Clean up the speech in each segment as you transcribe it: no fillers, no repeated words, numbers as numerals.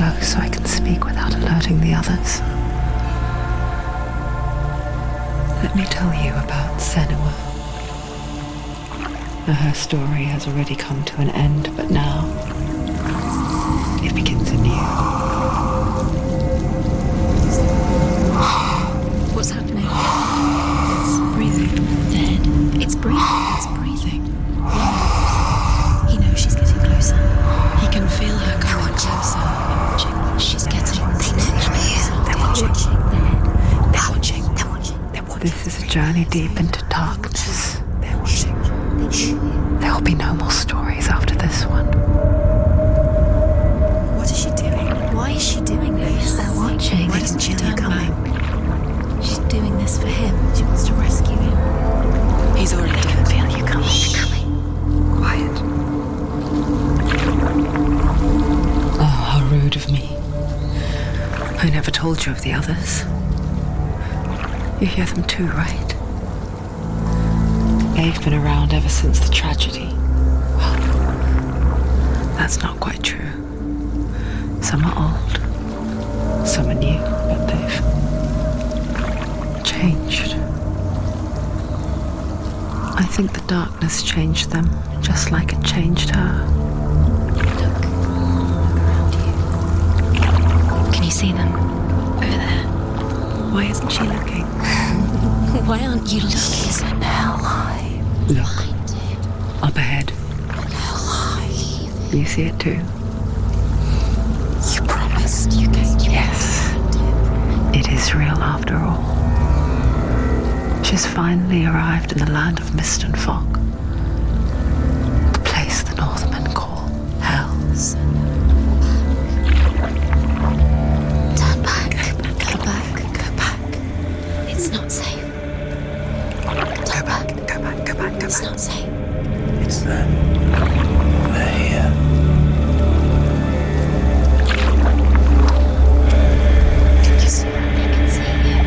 close so I can speak without alerting the others. Let me tell you about Senua. Her story has already come to an end, but now it begins anew. What's happening? It's breathing. Dead. It's breathing. It's breathing. He knows she's getting closer. He can feel her coming closer. I'm watching. She's getting closer. They're watching. They're watching. They're watching. They're watching. This is a journey deep into darkness. They're watching. There will be no more stories after this one. What is she doing? Why is she doing this? They're watching. Why doesn't she turn back? She's doing this for him. She wants to rescue him. He's already dead. I feel you coming. Quiet. Oh, how rude of me. I never told you of the others. You hear them too, right? They've been around ever since the tragedy. Well, that's not quite true. Some are old, some are new, but they've changed. I think the darkness changed them, just like it changed her. Look around you. Can you see them? Over there. Why isn't she looking? Why aren't you looking? He's an ally. Look, up ahead. You see it too? You promised you gave you. Yes. It is real after all. She's finally arrived in the land of mist and fog. The place the Northmen call Hell. Turn back. Go back. Go back. It's not safe. Go back. It's not safe. It's them. They're here. Can you see? They can see you.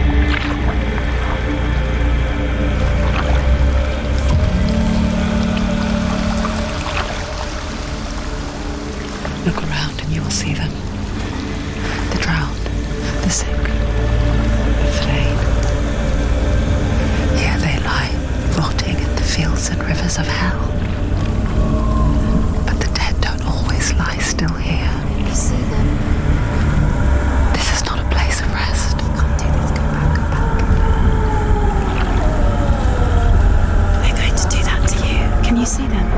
Look around and you will see them. The drowned, the sick, the slain. Here they lie, rotting in the fields and rivers of hell. But the dead don't always lie still here. You see them. This is not a place of rest. You can't do this. Go back. Go back. They're going to do that to you. Can you see them?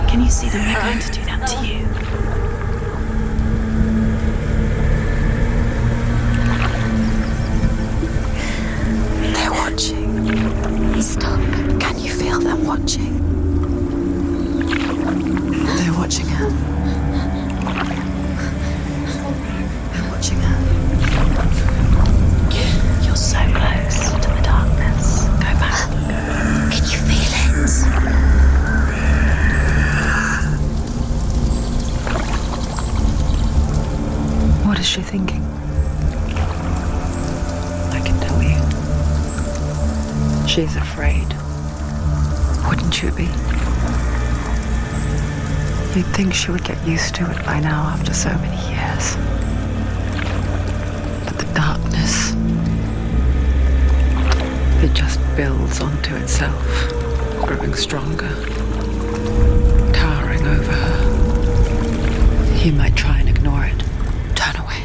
Can you see them? They're going to do that to you. They're watching. Stop. Can you feel them watching? They're watching her. They're watching her. You're so close to the darkness. Go back. Can you feel it? What is she thinking? I can tell you. She's afraid. Wouldn't you be? You'd think she would get used to it by now after so many years. But the darkness, it just builds onto itself, growing stronger, towering over her. You might try and ignore it, turn away.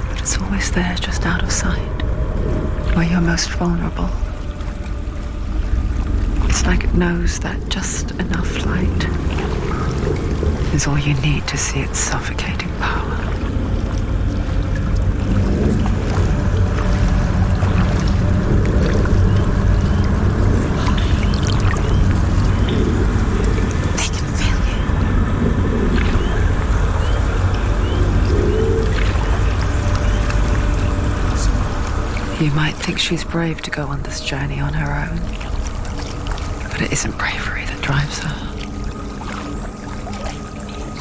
But it's always there, just out of sight, where you're most vulnerable. It's like it knows that just enough light is all you need to see its suffocating power. They can feel You might think she's brave to go on this journey on her own, but it isn't bravery that drives her.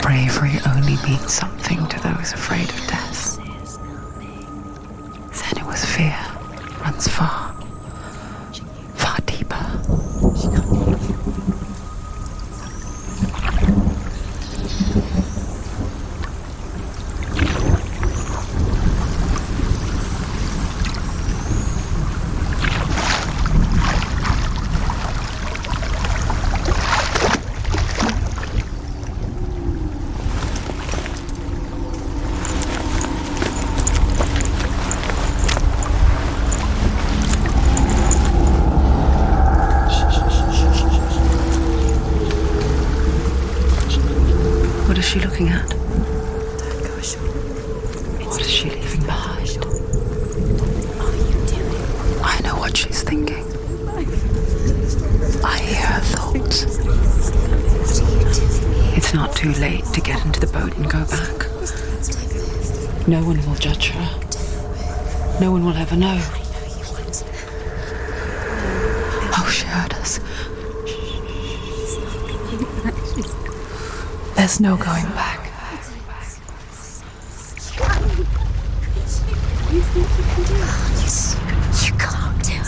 Bravery only means something to those afraid of death. Senua's fear runs far, far deeper. looking at? Gosh. What is she leaving behind? What are you doing? I know what she's thinking. I hear her thoughts. What are you doing? It's not too late to get into the boat and go back. No one will judge her. No one will ever know. Oh, she heard us. There's no going back. You can't do it.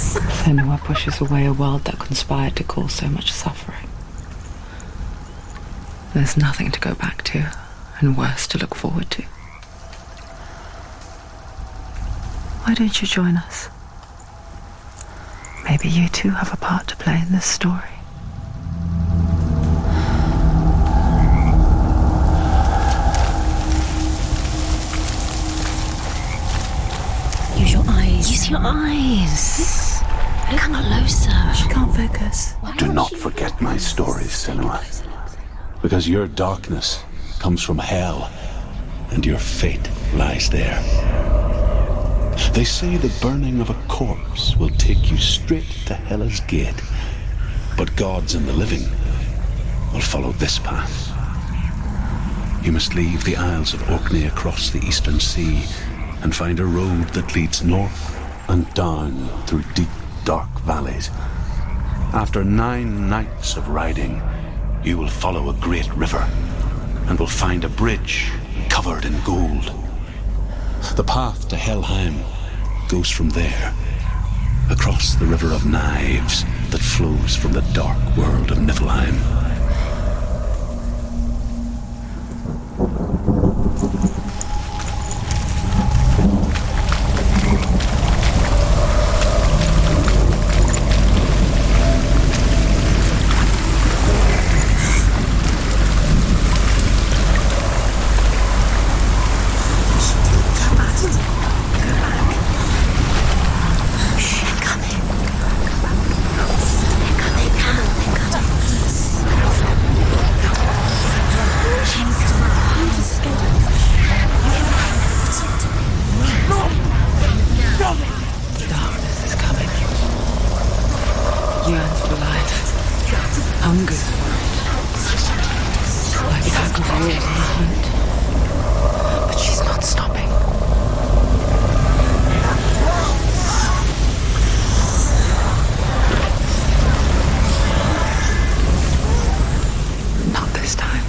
Senua pushes away a world that conspired to cause so much suffering. There's nothing to go back to, and worse to look forward to. Why don't you join us? Maybe you too have a part to play in this story. Use your eyes. Use your eyes. Come closer. She can't focus. Do not forget my stories, Senua. Because your darkness comes from hell, and your fate lies there. They say the burning of a corpse will take you straight to Hela's gate, but gods and the living will follow this path. You must leave the Isles of Orkney across the eastern sea and find a road that leads north and down through deep, dark valleys. After 9 nights of riding, you will follow a great river and will find a bridge covered in gold. The path to Helheim goes from there, across the River of Knives that flows from the dark world of Niflheim. Darkness is coming. Yearns for life. Hungers for it. Like aggravated in the hunt. But she's not stopping. Not this time.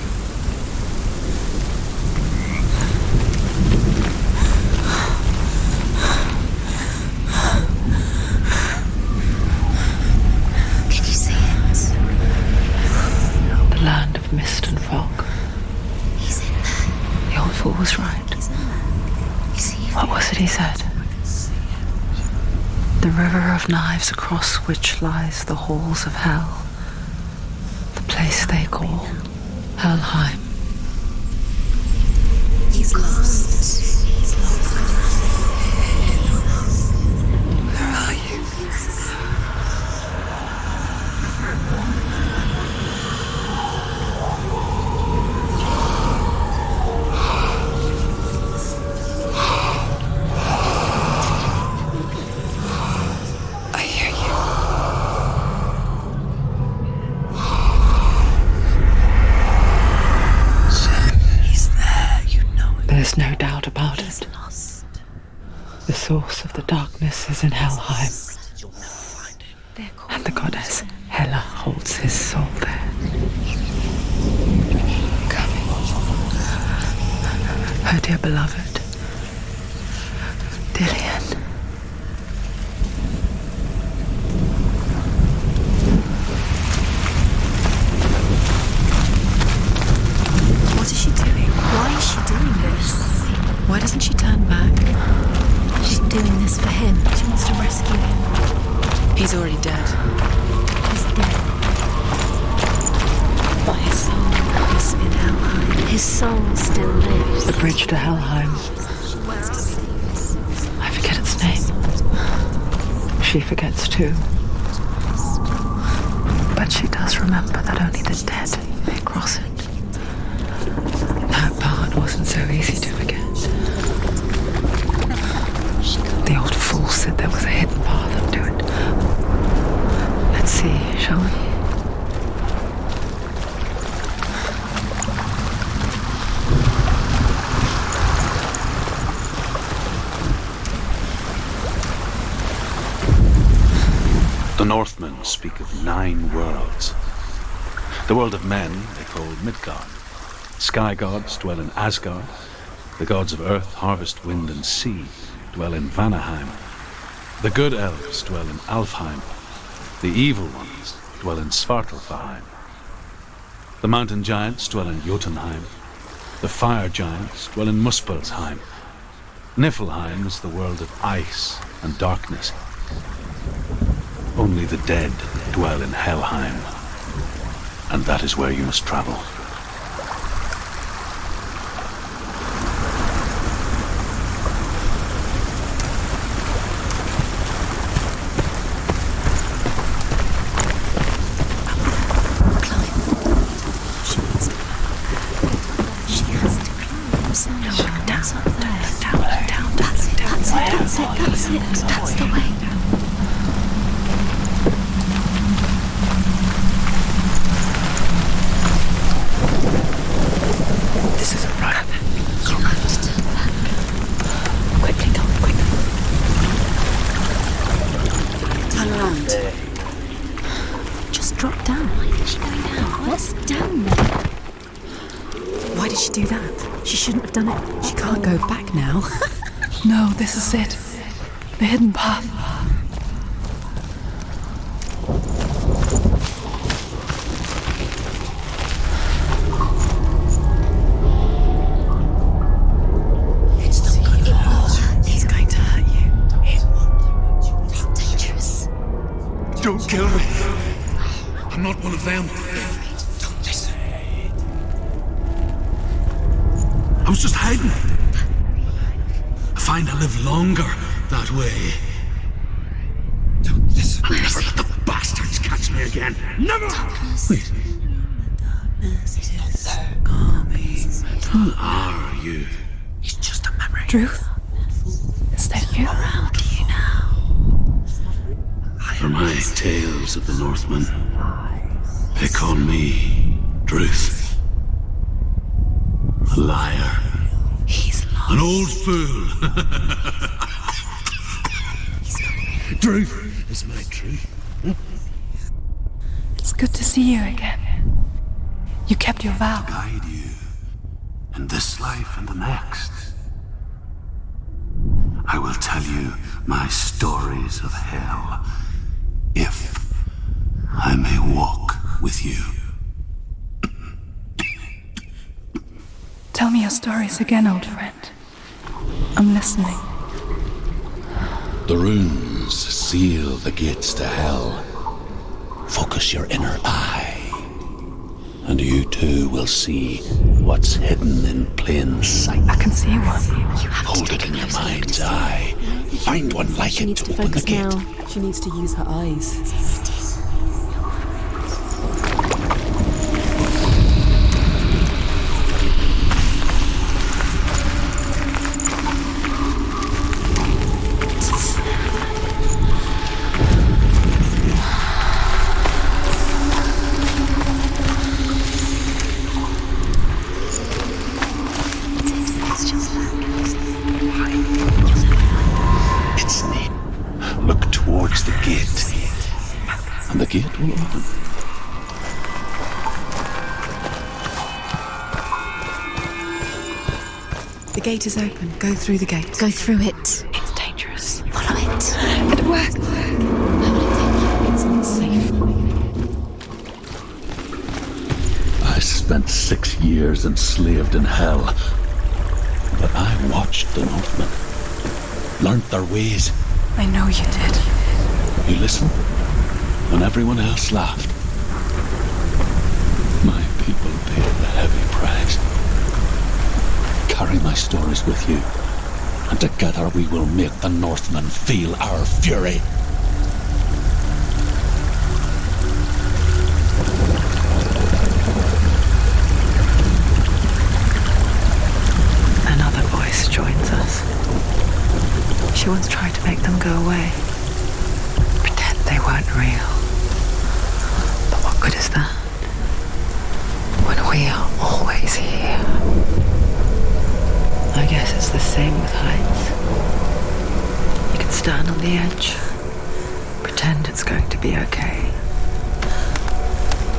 Can you see it? The land of mist and fog. He's in there. The old fool was right. He's in there. You see What was it he said? The river of knives across which lies the halls of hell. The place they call Helheim. He's lost. He's lost. Where are you? I hear you. He's there, you know it. There's no doubt about He's it. lost. The source of the darkness is in Helheim, You'll never find him. They're called and the goddess Hela holds his soul there. Coming. Her dear beloved, Dillian. What is she doing? Why is she doing this? Why doesn't she turn back? She's doing this for him. She wants to rescue him. He's already dead. He's dead. But his soul is in Helheim. His soul still lives. The bridge to Helheim. I forget its name. She forgets too. But she does remember that only the dead may cross it. That So easy to forget. The old fool said there was a hidden path up to it. Let's see, shall we? The Northmen speak of 9 worlds. The world of men they call Midgard. Sky gods dwell in Asgard. The gods of earth, harvest, wind, and sea dwell in Vanaheim. The good elves dwell in Alfheim. The evil ones dwell in Svartalfheim. The mountain giants dwell in Jotunheim. The fire giants dwell in Muspelheim. Niflheim is the world of ice and darkness. Only the dead dwell in Helheim, and that is where you must travel. That's the way. This isn't right. You have to turn back. Quickly, come, quick. Turn around. Just drop down. Why did she go down? What's down there? Why did she do that? She shouldn't have done it. She can't go back now. No, this is it. The hidden path. He's going to hurt you. It's dangerous. Don't kill me. I'm not one of them. Don't listen. I was just hiding. I find I live longer that way. Don't listen. I'll never let the bastards catch me again. Never! Wait. Who are you? It's just a memory. Truth? Is that you? Around you now. For my tales of the Northmen, they call me Druth. A liar. He's lost. An old fool. Truth is my truth. It's good to see you again. You kept your vow. Guide you in this life and the next. I will tell you my stories of hell, if I may walk with you. Tell me your stories again, old friend. I'm listening. The runes seal the gates to hell. Focus your inner eye, and you too will see what's hidden in plain sight. I can see one. Hold it in your mind's eye. Find one like She it needs to to open the focus gate. now. She needs to use her eyes. It's neat. Look towards the gate, and the gate will open. The gate is open. Go through the gate. Go through it. It's dangerous. Follow it. It worked. Where will it take you? It's not safe. I spent 6 years enslaved in hell, but I watched the Northmen, learnt their ways. I know you did. You listened when everyone else laughed. My people paid the heavy price. Carry my stories with you, and together we will make the Northmen feel our fury. She once tried to make them go away. Pretend they weren't real. But what good is that? When we are always here. I guess it's the same with heights. You can stand on the edge, pretend it's going to be okay.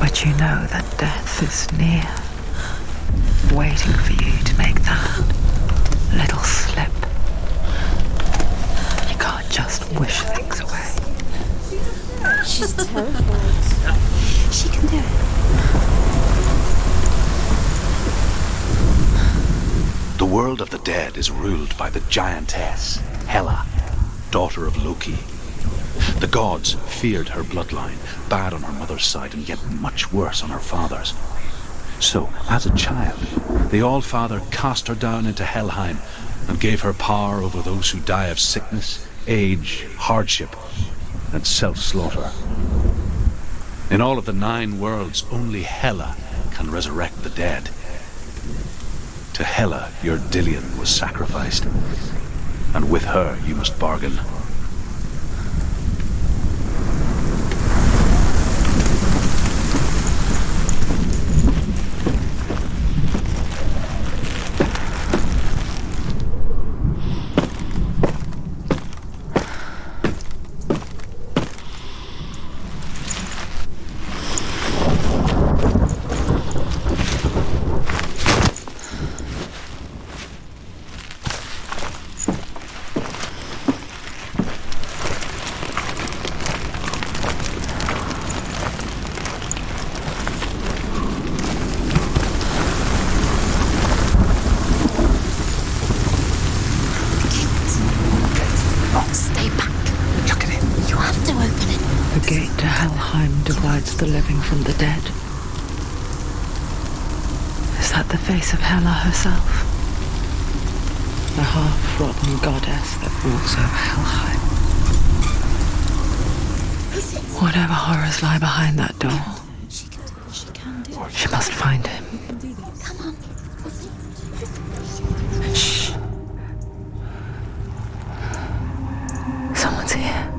But you know that death is near, waiting for you to make that little slip. You can't just wish things away. She's terrified. She can do it. The world of the dead is ruled by the giantess, Hela, daughter of Loki. The gods feared her bloodline, bad on her mother's side and yet much worse on her father's. So, as a child, the All-Father cast her down into Helheim and gave her power over those who die of sickness, age, hardship, and self-slaughter. In all of the 9 worlds, only Hela can resurrect the dead. To Hela, your Dillion was sacrificed, and with her you must bargain. The gate to Helheim divides the living from the dead. Is that the face of Hela herself? The half-rotten goddess that walks over Helheim. Whatever horrors lie behind that door, She can do it. she must find him. Come on. Shh. Someone's here.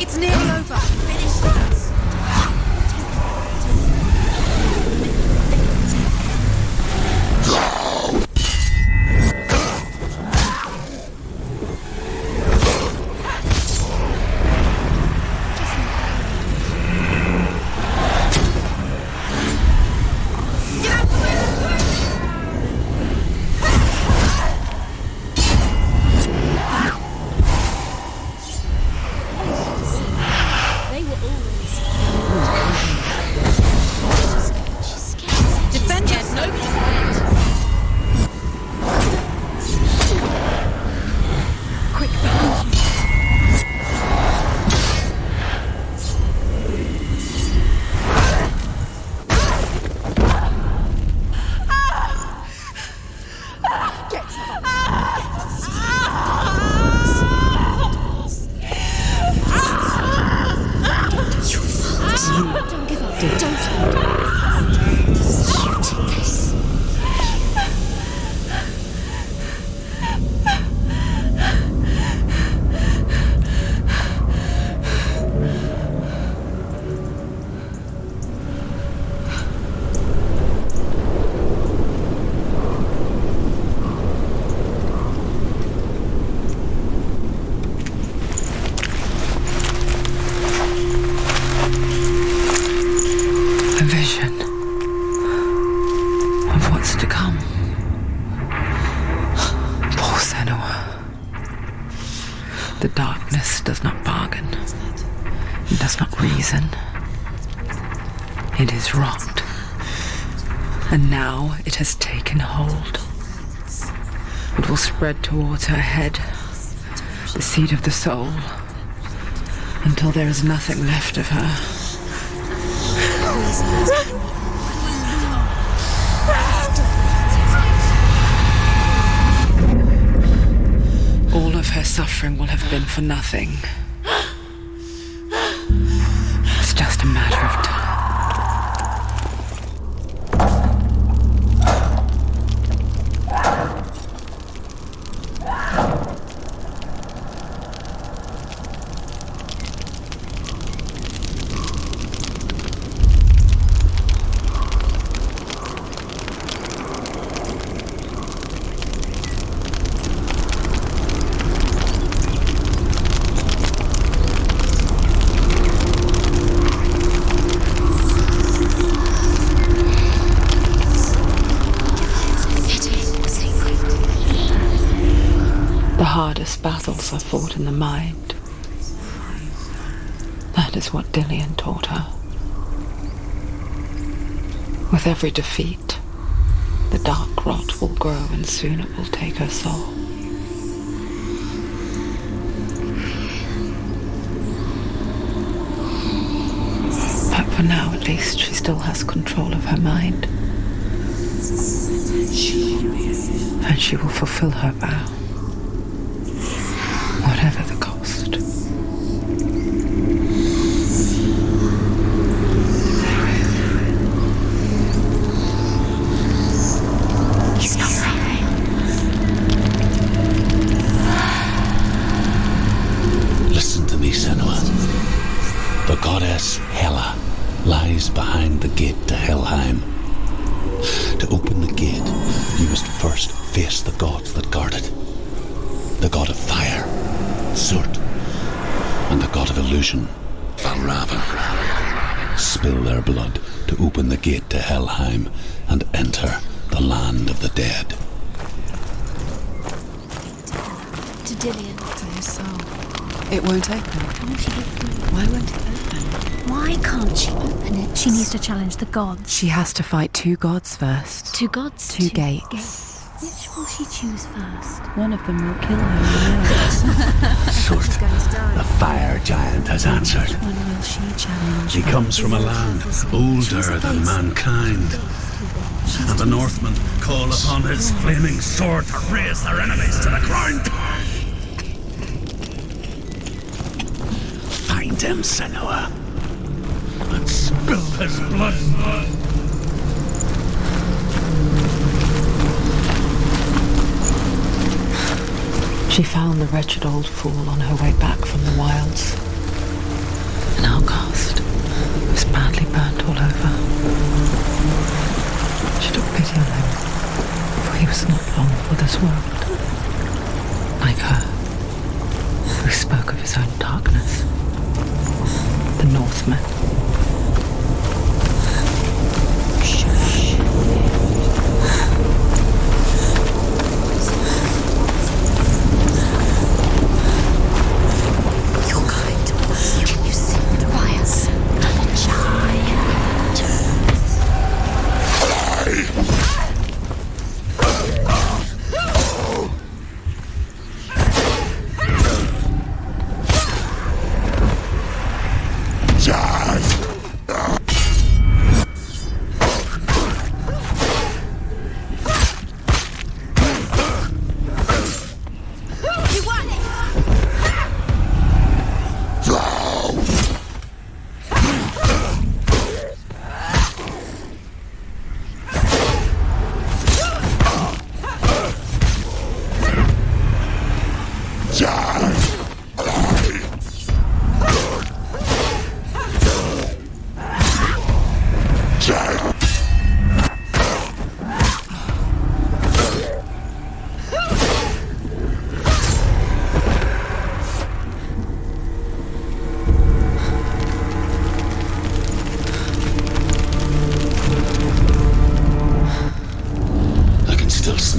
It's nearly over. Finish this. Don't give up. Don't. Shooting this. A vision of what's to come. Poor Senua. The darkness does not bargain. It does not reason. It is wrought. And now it has taken hold. It will spread towards her head, the seat of the soul, until there is nothing left of her. All of her suffering will have been for nothing. It's just a matter of time. The hardest battles are fought in the mind. That is what Dillian taught her. With every defeat, the dark rot will grow and soon it will take her soul. But for now, at least, she still has control of her mind. And she will fulfill her vow. Whatever the cost. He's not wrong. Listen to me, Senua. The goddess Hela lies behind the gate to Helheim. To open the gate, you must first face the gods that guard it. The god of fire, Surt, and the god of illusion, Valravan. Spill their blood to open the gate to Helheim and enter the land of the dead. To Dillian. To his soul. It won't open. Why won't it open? Why can't she open it? She needs to challenge the gods. She has to fight two gods first. Two gods? Two gates. Which will she choose first? One of them will kill her. Surt, the fire giant, has answered. Which one will she challenge? He comes from a land older than mankind. And the Northmen call upon his flaming sword to raise their enemies to the ground. Find him, Senua, and spill his blood. She found the wretched old fool on her way back from the wilds. An outcast. He was badly burnt all over. She took pity on him, for he was not long for this world. Like her, who spoke of his own darkness. The Northmen.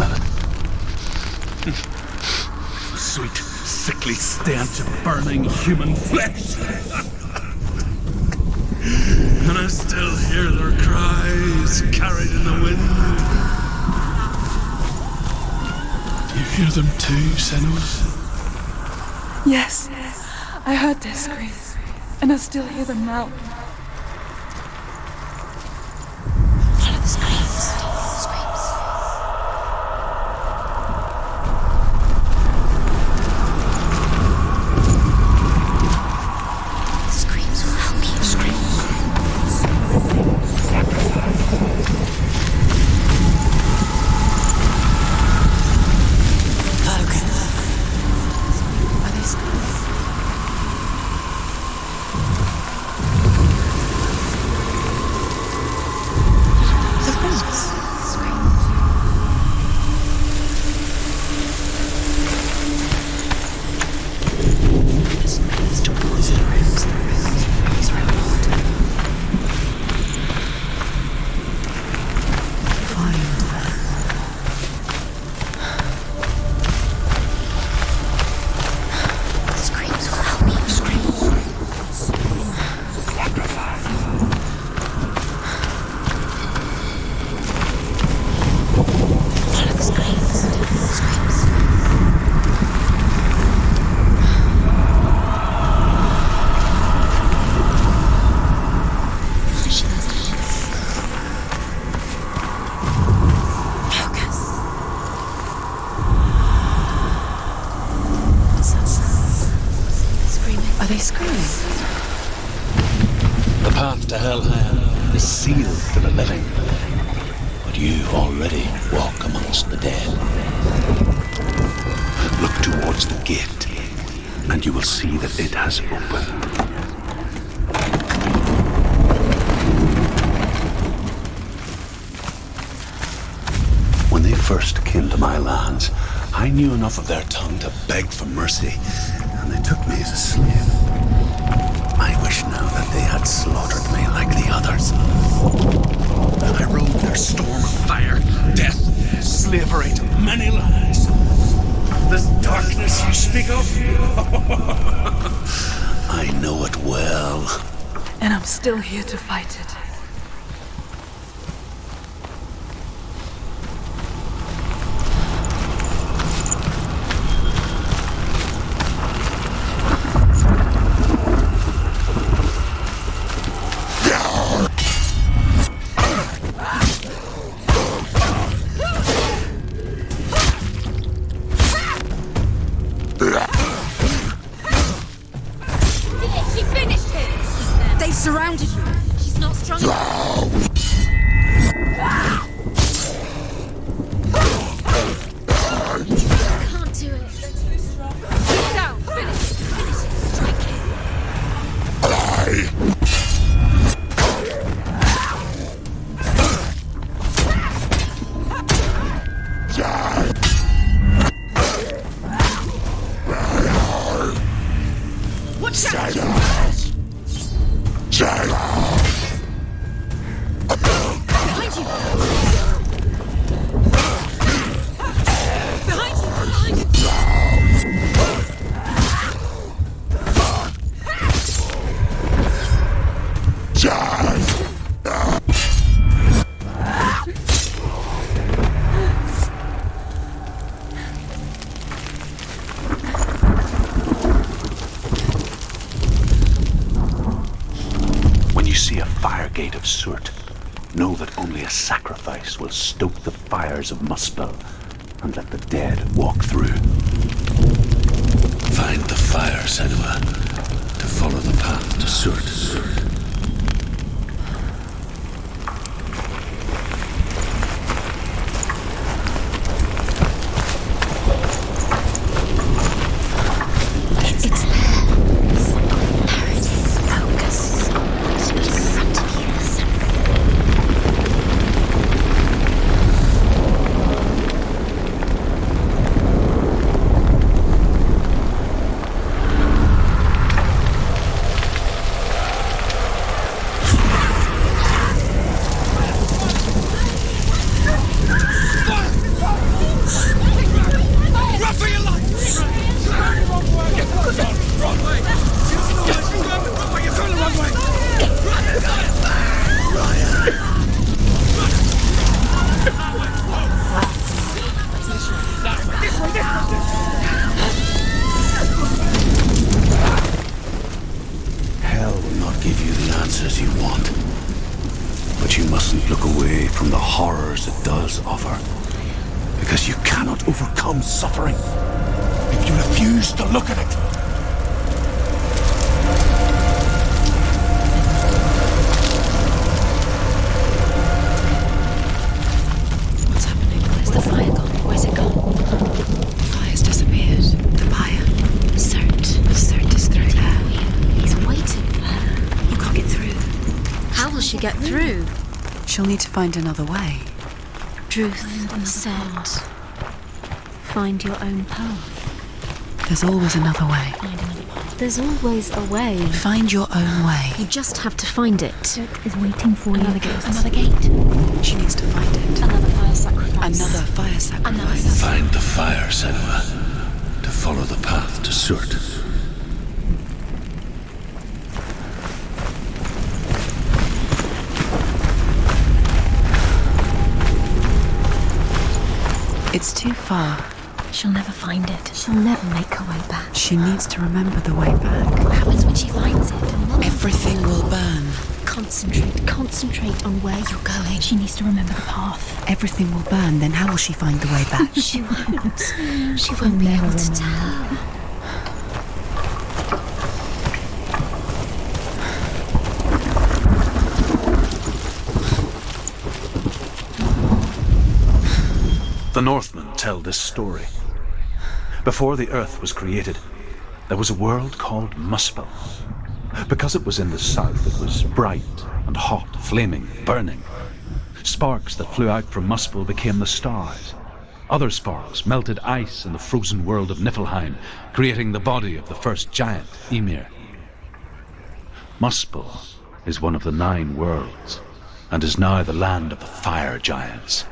smell it? The sweet, sickly stench of burning human flesh. And I still hear their cries carried in the wind. You hear them too, Senua? Yes, I heard their screams, and I still hear them now. Follow the screams. The screams will help you. Are they screaming? The prince. The screams will help you. Follow the screams. Focus. What's that sound? Screaming. Are they screaming? The path to Helheim is sealed to the living, but you already walk amongst the dead. Look towards the gate, and you will see that it has opened. When they first came to my lands, I knew enough of their tongue to beg for mercy, and they took me as a slave. I wish now that they had slaughtered me like the others. I rode their storm of fire, death, slavery to many lives. This darkness you speak of, I know it well. And I'm still here to fight it. She finished him! They've surrounded you. She's not strong enough. Can't do it. Sit down. Finish it. Strike it. Watch out! Behind you! Behind you! Behind you! When you see a fire gate of soot, know that only a sacrifice will stoke the fires of Muspel and let the dead walk through. Find the fire, Senua, to follow the path to soot. It's there. Focus. In front of you. want. But you mustn't look away from the horrors it does offer. Because you cannot overcome suffering if you refuse to look at it. What's happening? Where's the fire gone? Where's it gone? The fire's disappeared. The fire. Cert is through there. He's waiting for her. You can't get through. How will she get through? She'll need to find another way. Druth said, find your own path. There's always another way. There's always a way. Find your own way. You just have to find it. Dirk is waiting for Another you. gate. Another gate. She needs to find it. Another fire sacrifice. Another fire sacrifice. Find the fire, Senua, to follow the path to Surt. It's too far. She'll never find it. She'll never make her way back. She needs to remember the way back. What happens when she finds it? Everything will burn. Concentrate on where you're going. She needs to remember the path. Everything will burn, then how will she find the way back? She won't. She won't be able to tell. The Northmen tell this story. Before the earth was created, there was a world called Muspel. Because it was in the south, it was bright and hot, flaming, burning. Sparks that flew out from Muspel became the stars. Other sparks melted ice in the frozen world of Niflheim, creating the body of the first giant, Ymir. Muspel is one of the 9 worlds, and is now the land of the fire giants.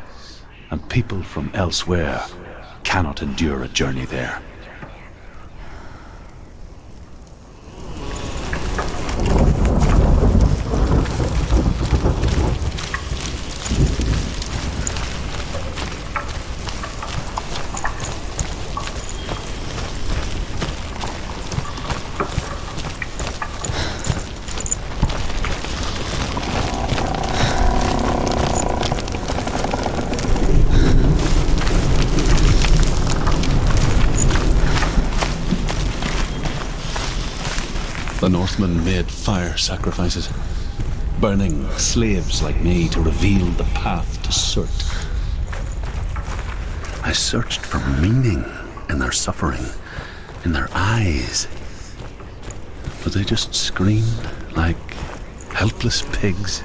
And people from elsewhere cannot endure a journey there. The Northmen made fire sacrifices, burning slaves like me to reveal the path to Surt. I searched for meaning in their suffering, in their eyes, but they just screamed like helpless pigs.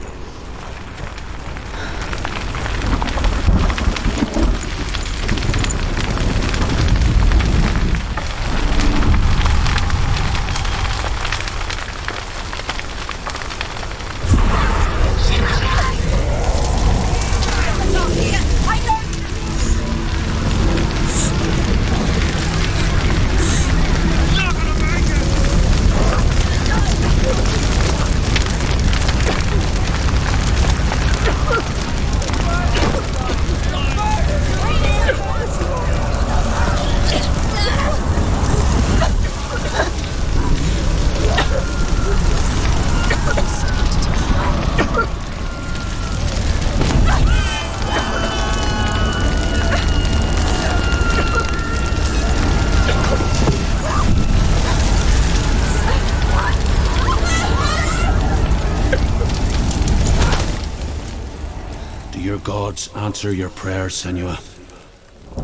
Your gods answer your prayers, Senua.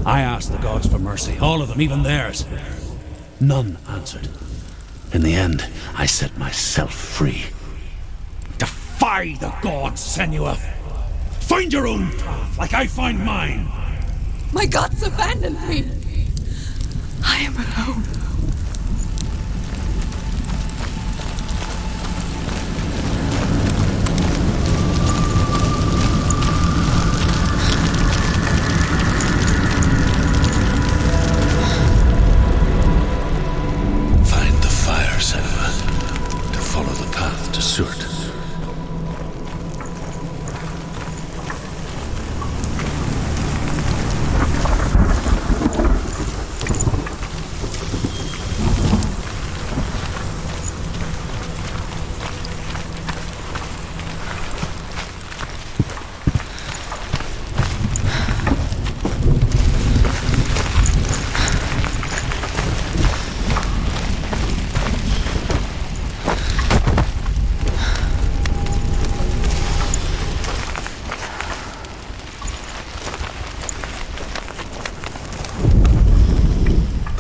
I asked the gods for mercy, all of them, even theirs. None answered. In the end, I set myself free. Defy the gods, Senua! Find your own path, like I find mine! My gods abandoned me. I am alone.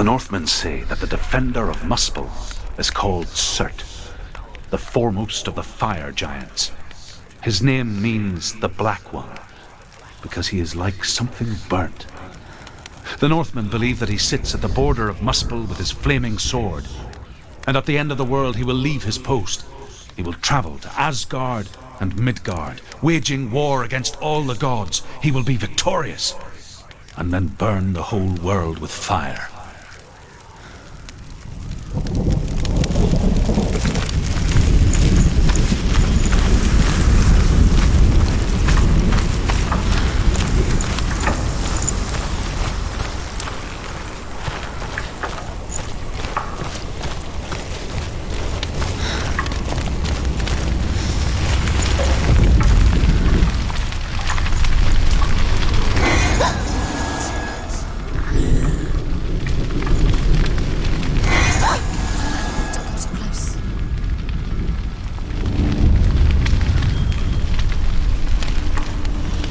Northmen say that the defender of Muspel is called Surt, the foremost of the fire giants. His name means the Black One, because he is like something burnt. The Northmen believe that he sits at the border of Muspel with his flaming sword, and at the end of the world he will leave his post. He will travel to Asgard and Midgard, waging war against all the gods. He will be victorious, and then burn the whole world with fire.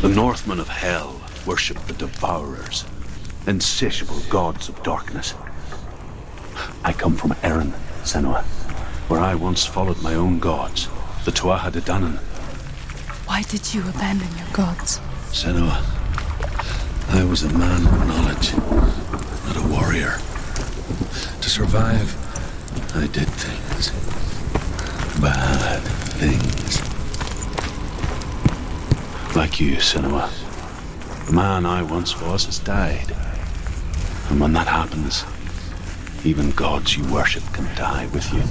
The Northmen of Hell worship the Devourers, insatiable gods of darkness. I come from Erin, Senua, where I once followed my own gods, the Tuatha De Danann. Why did you abandon your gods? Senua, I was a man of knowledge, not a warrior. To survive, I did things. Bad things. Like you, Senua. The man I once was has died. And when that happens, even gods you worship can die with you.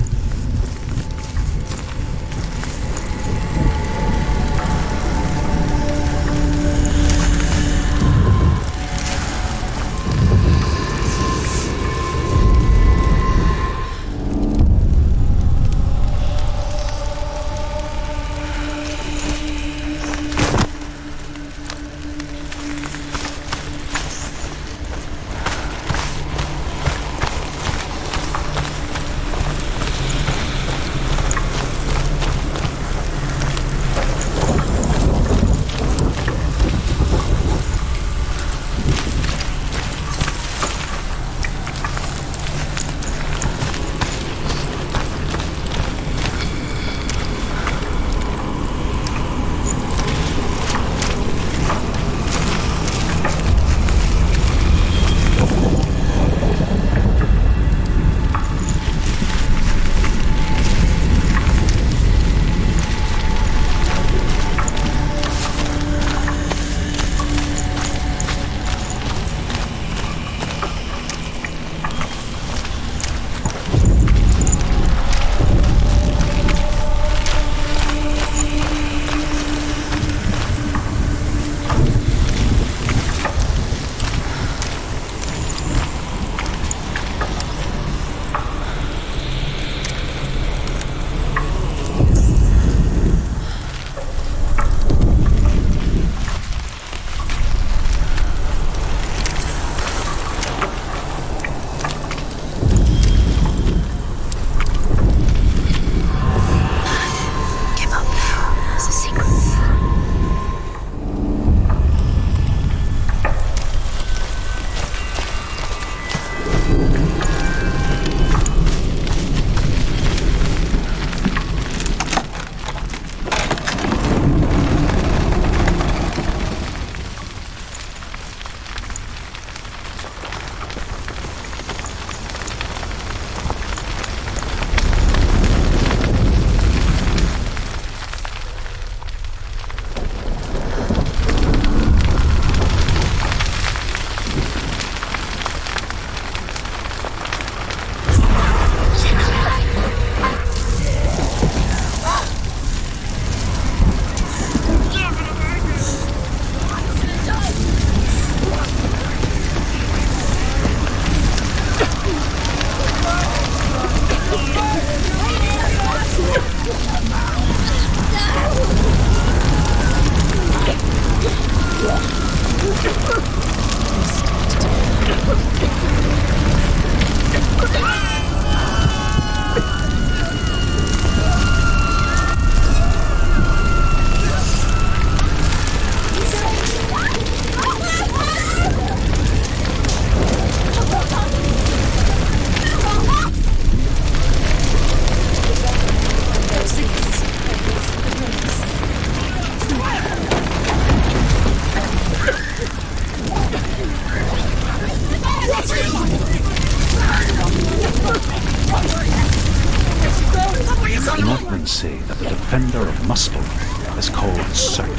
people is called Surt,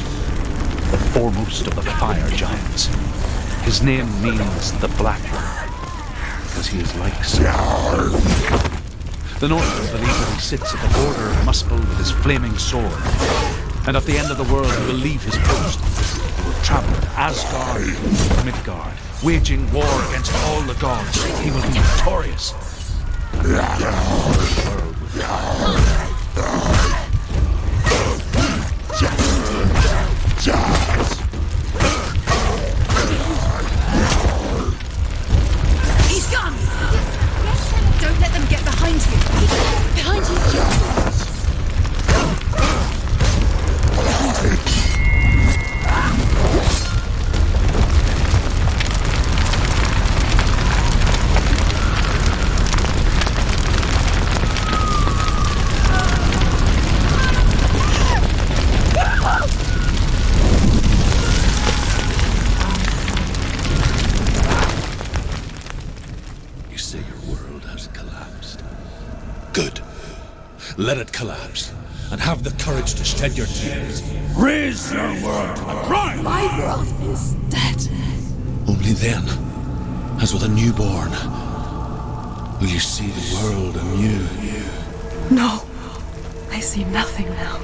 the foremost of the fire giants. His name means the Black One, because he is like sun. The Northmen believe that he sits at the border of Muspel with his flaming sword, and at the end of the world he will leave his post. He will travel to Asgard and Midgard, waging war against all the gods. He will be victorious. The world with fire. He's gone! Don't let them get behind you. Behind you. You say your world has collapsed. Good. Let it collapse, and have the courage to shed your tears. Raise your world to the ground! My world is dead. Only then, as with a newborn, will you see the world anew. No, I see nothing now.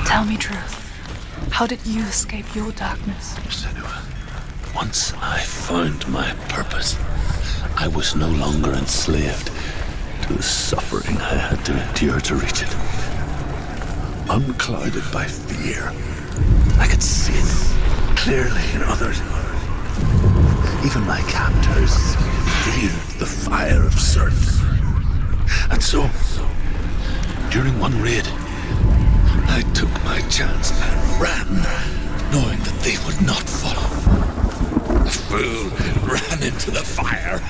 Tell me truth. How did you escape your darkness? Senua, once I found my purpose, I was no longer enslaved to the suffering I had to endure to reach it. Unclouded by fear, I could see it clearly in others. Even my captors feared the fire of Surt. And so, during one raid, I took my chance and ran, knowing that they would not follow. The fool ran into the fire.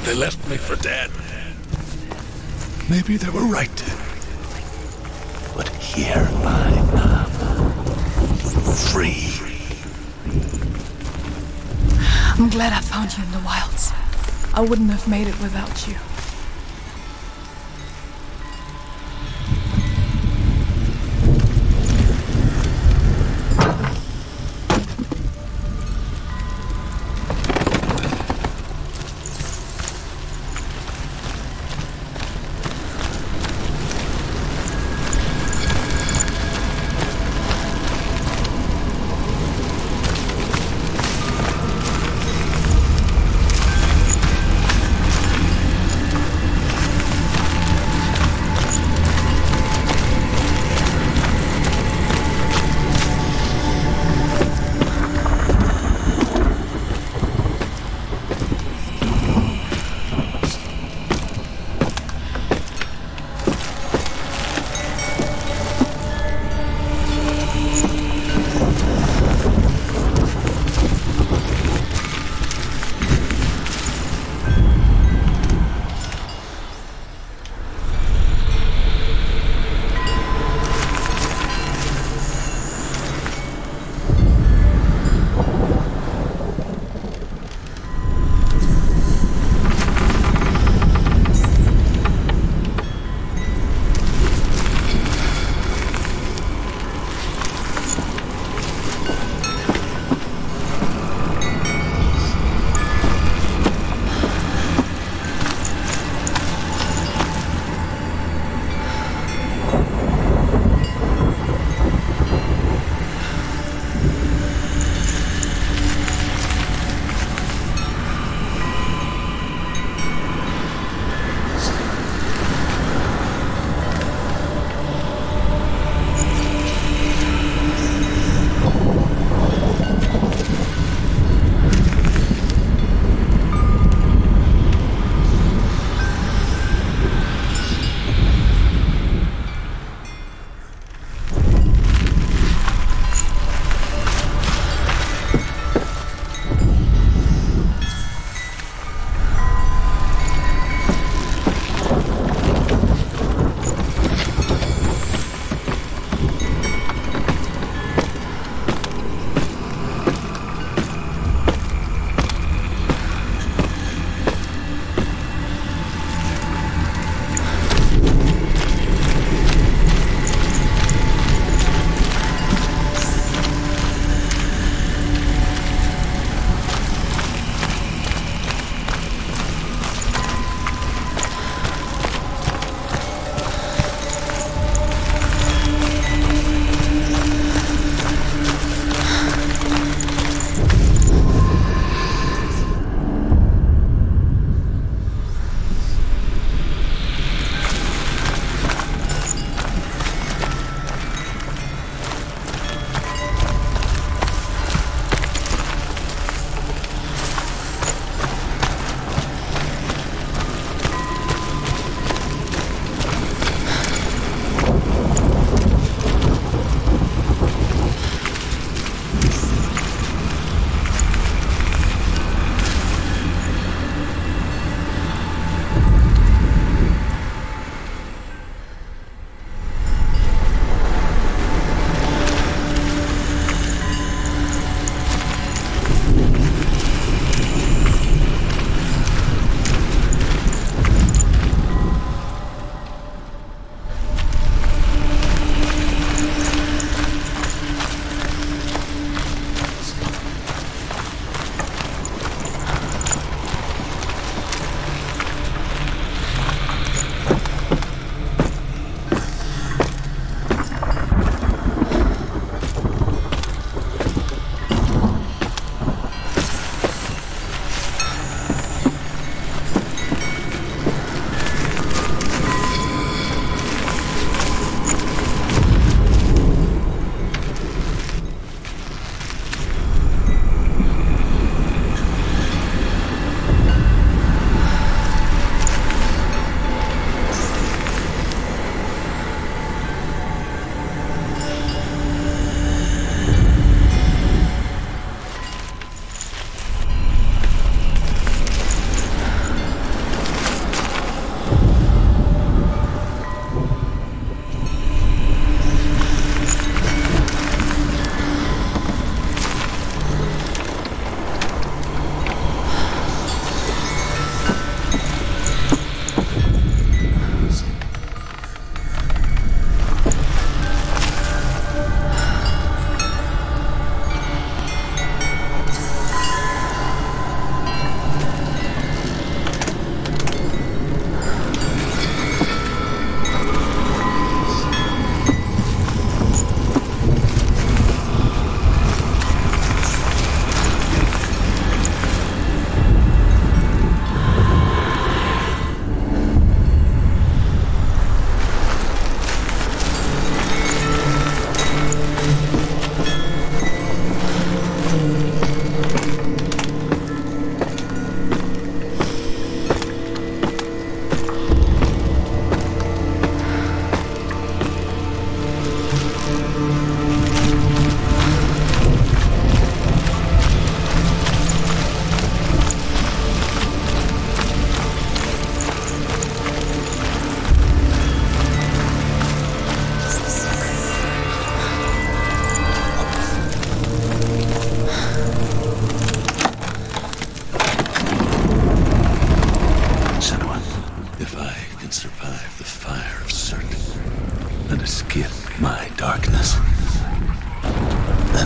They left me for dead. Maybe they were right to. But here I am, free. I'm glad I found you in the wilds. I wouldn't have made it without you.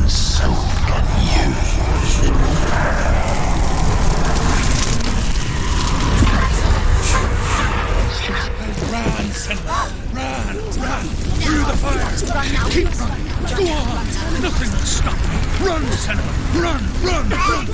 and so can you. Run, Senua! Run! Run! Through the fire! Keep running! Go on! Nothing will stop you! Run, Senua! Run! Run! Run!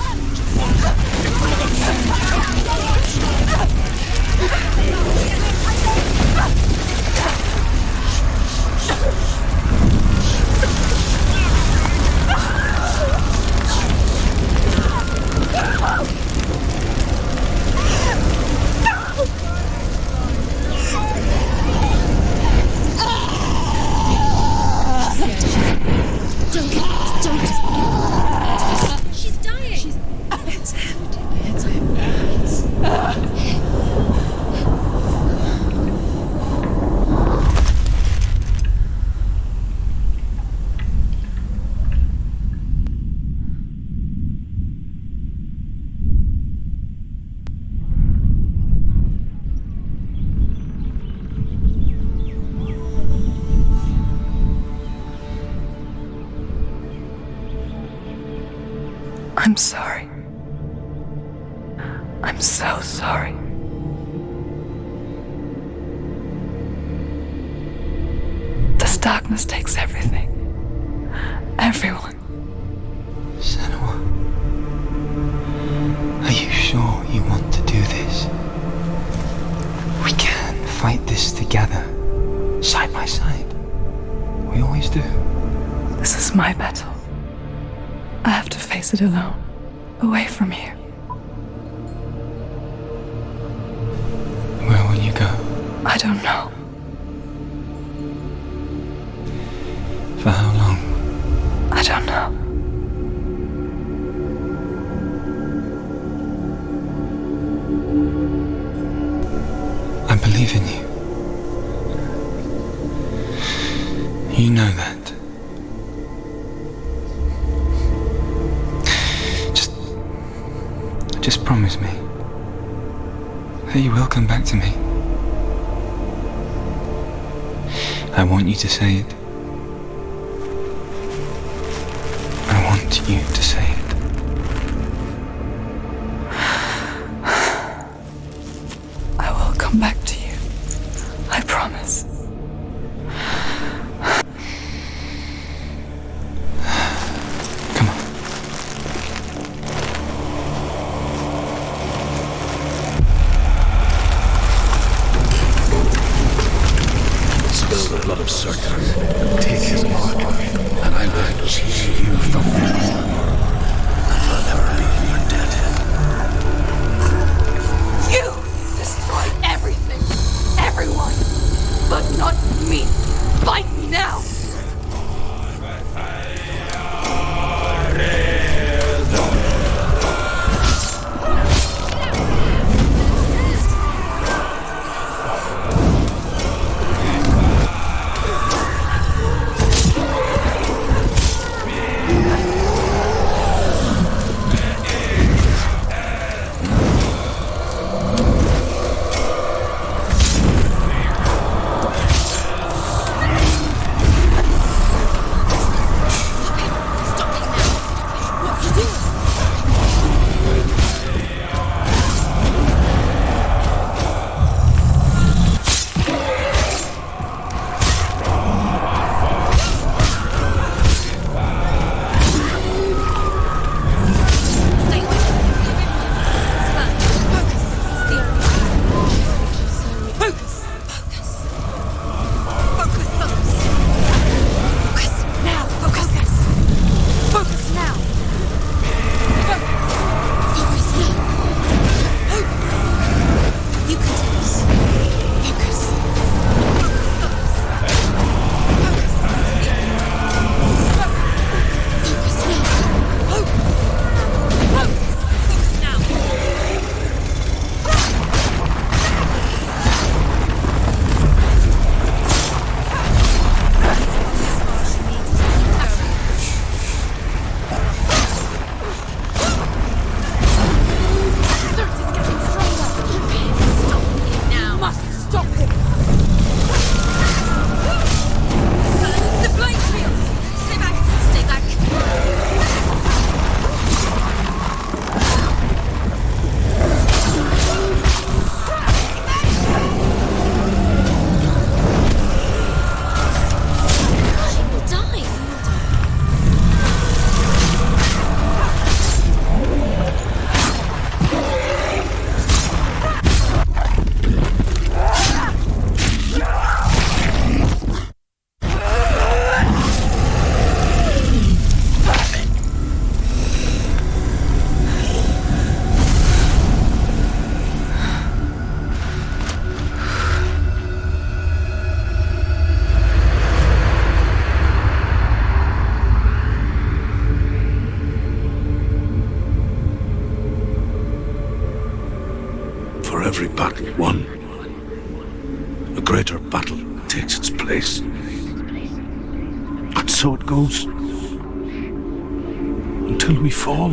She's dying. It's him. It's him. I'm sorry. I'm so sorry. This darkness takes everything. Everyone. Senua, are you sure you want to do this? We can fight this together, side by side. We always do. This is my battle. I have to face it alone, away from here. Where will you go? I don't know. For how long? I don't know. I believe in you. You know that. Just promise me that you will come back to me. I want you to say it. I want you to say it. I will come back to you. I promise. Come on. Spill the blood of Circe. Take his mark, and I will teach you from me. And forever be your dead. You destroyed everything, everyone, but not me. Fight me now. every battle won, a greater battle takes its place. And so it goes. Until we fall.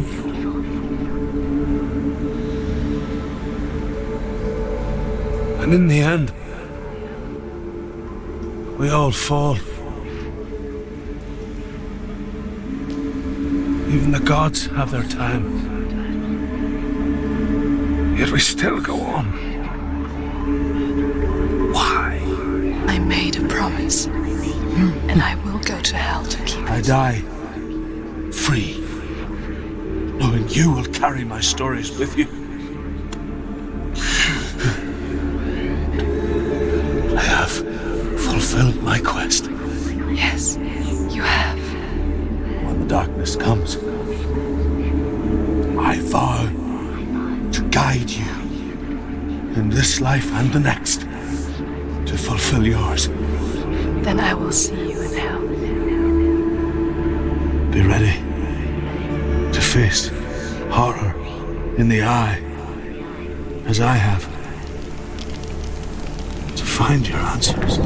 And in the end, we all fall. Even the gods have their time. Yet we still go on. Why? I made a promise, and I will go to hell to keep I it. die free, knowing you will carry my stories with you. I have fulfilled my quest. Yes, you have. When the darkness comes, I vow to guide you in this life and the next to fulfill yours. Then I will see you in hell. Be ready to face horror in the eye, as I have, to find your answers,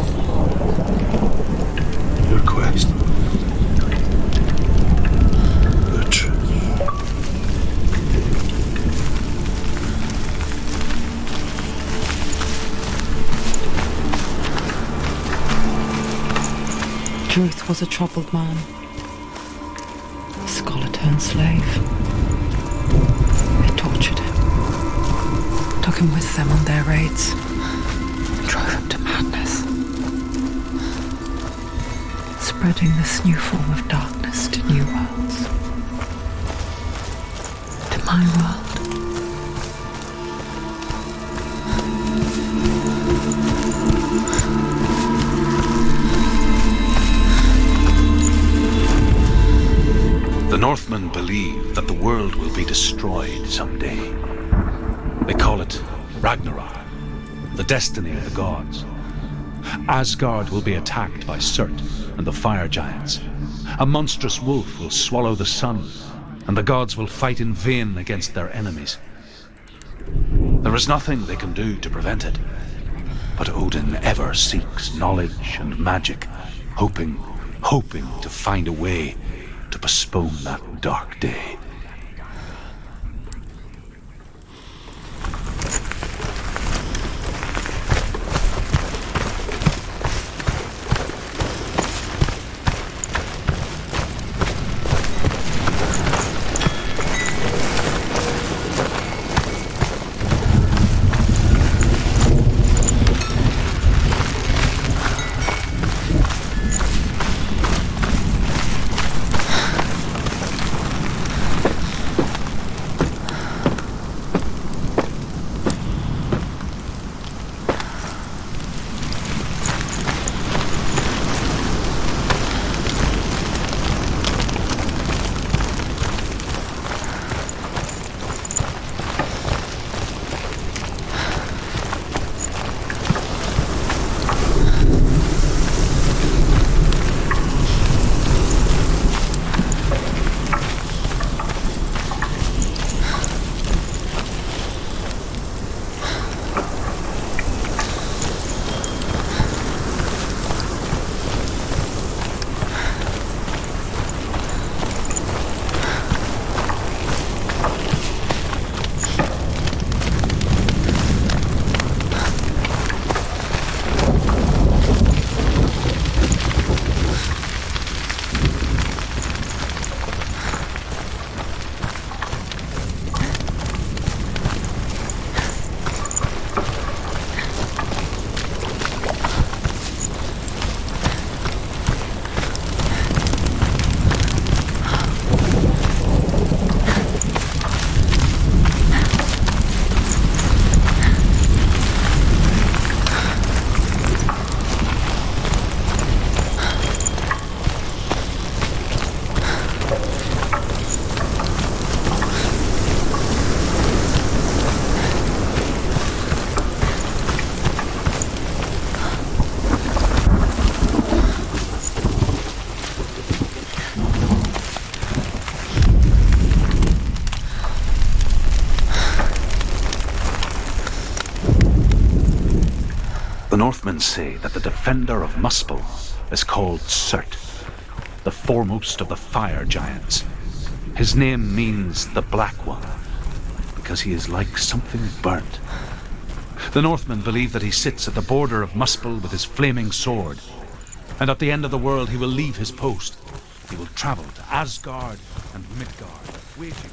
your quest, your truth. Truth was a troubled man, a scholar turned slave. They tortured him, took him with them on their raids, drove him to madness, spreading this new form of darkness to new worlds, to my world. The Northmen believe that the world will be destroyed someday. They call it Ragnarok, the destiny of the gods. Asgard will be attacked by Surt and the fire giants. A monstrous wolf will swallow the sun, and the gods will fight in vain against their enemies. There is nothing they can do to prevent it, but Odin ever seeks knowledge and magic, hoping to find a way to postpone that dark day. Northmen say that the defender of Muspel is called Surt, the foremost of the fire giants. His name means the Black One, because he is like something burnt. The Northmen believe that he sits at the border of Muspel with his flaming sword, and at the end of the world he will leave his post. He will travel to Asgard and Midgard, waging...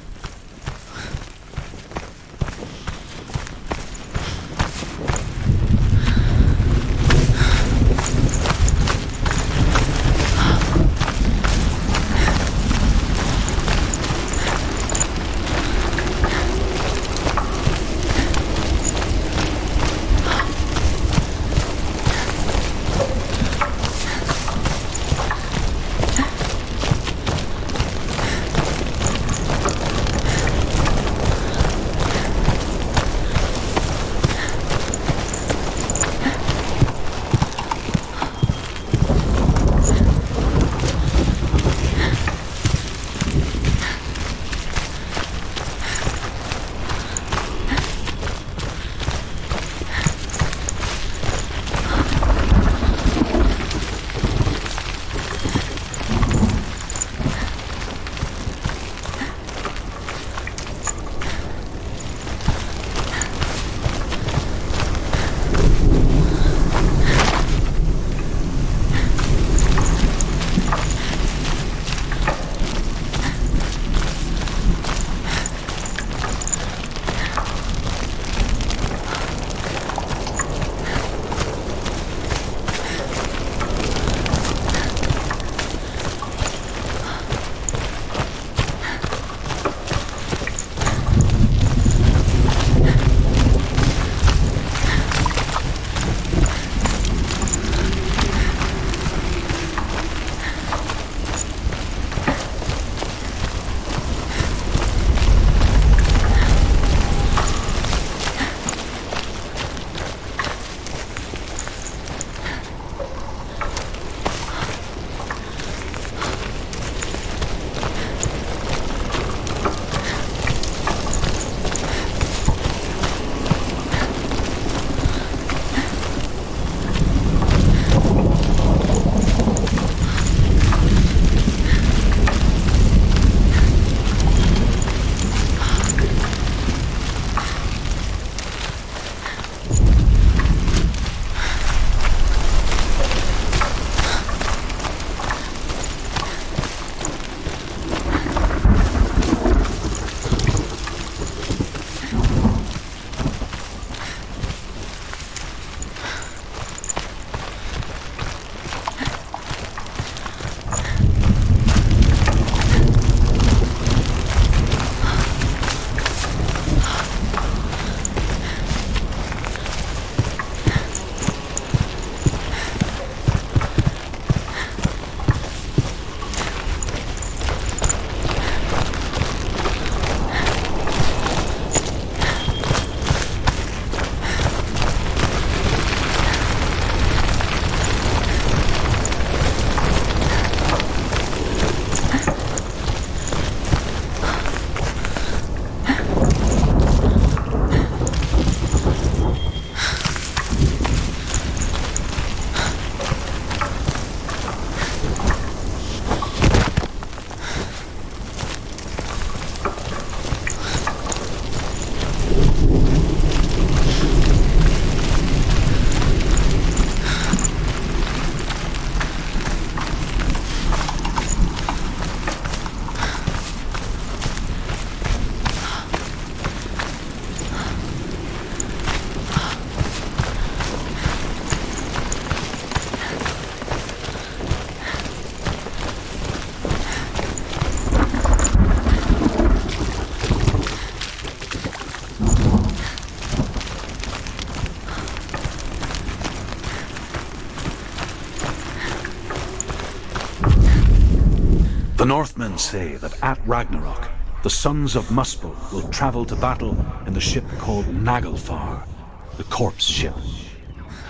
The Northmen say that at Ragnarok, the sons of Muspel will travel to battle in the ship called Naglfar, the corpse ship.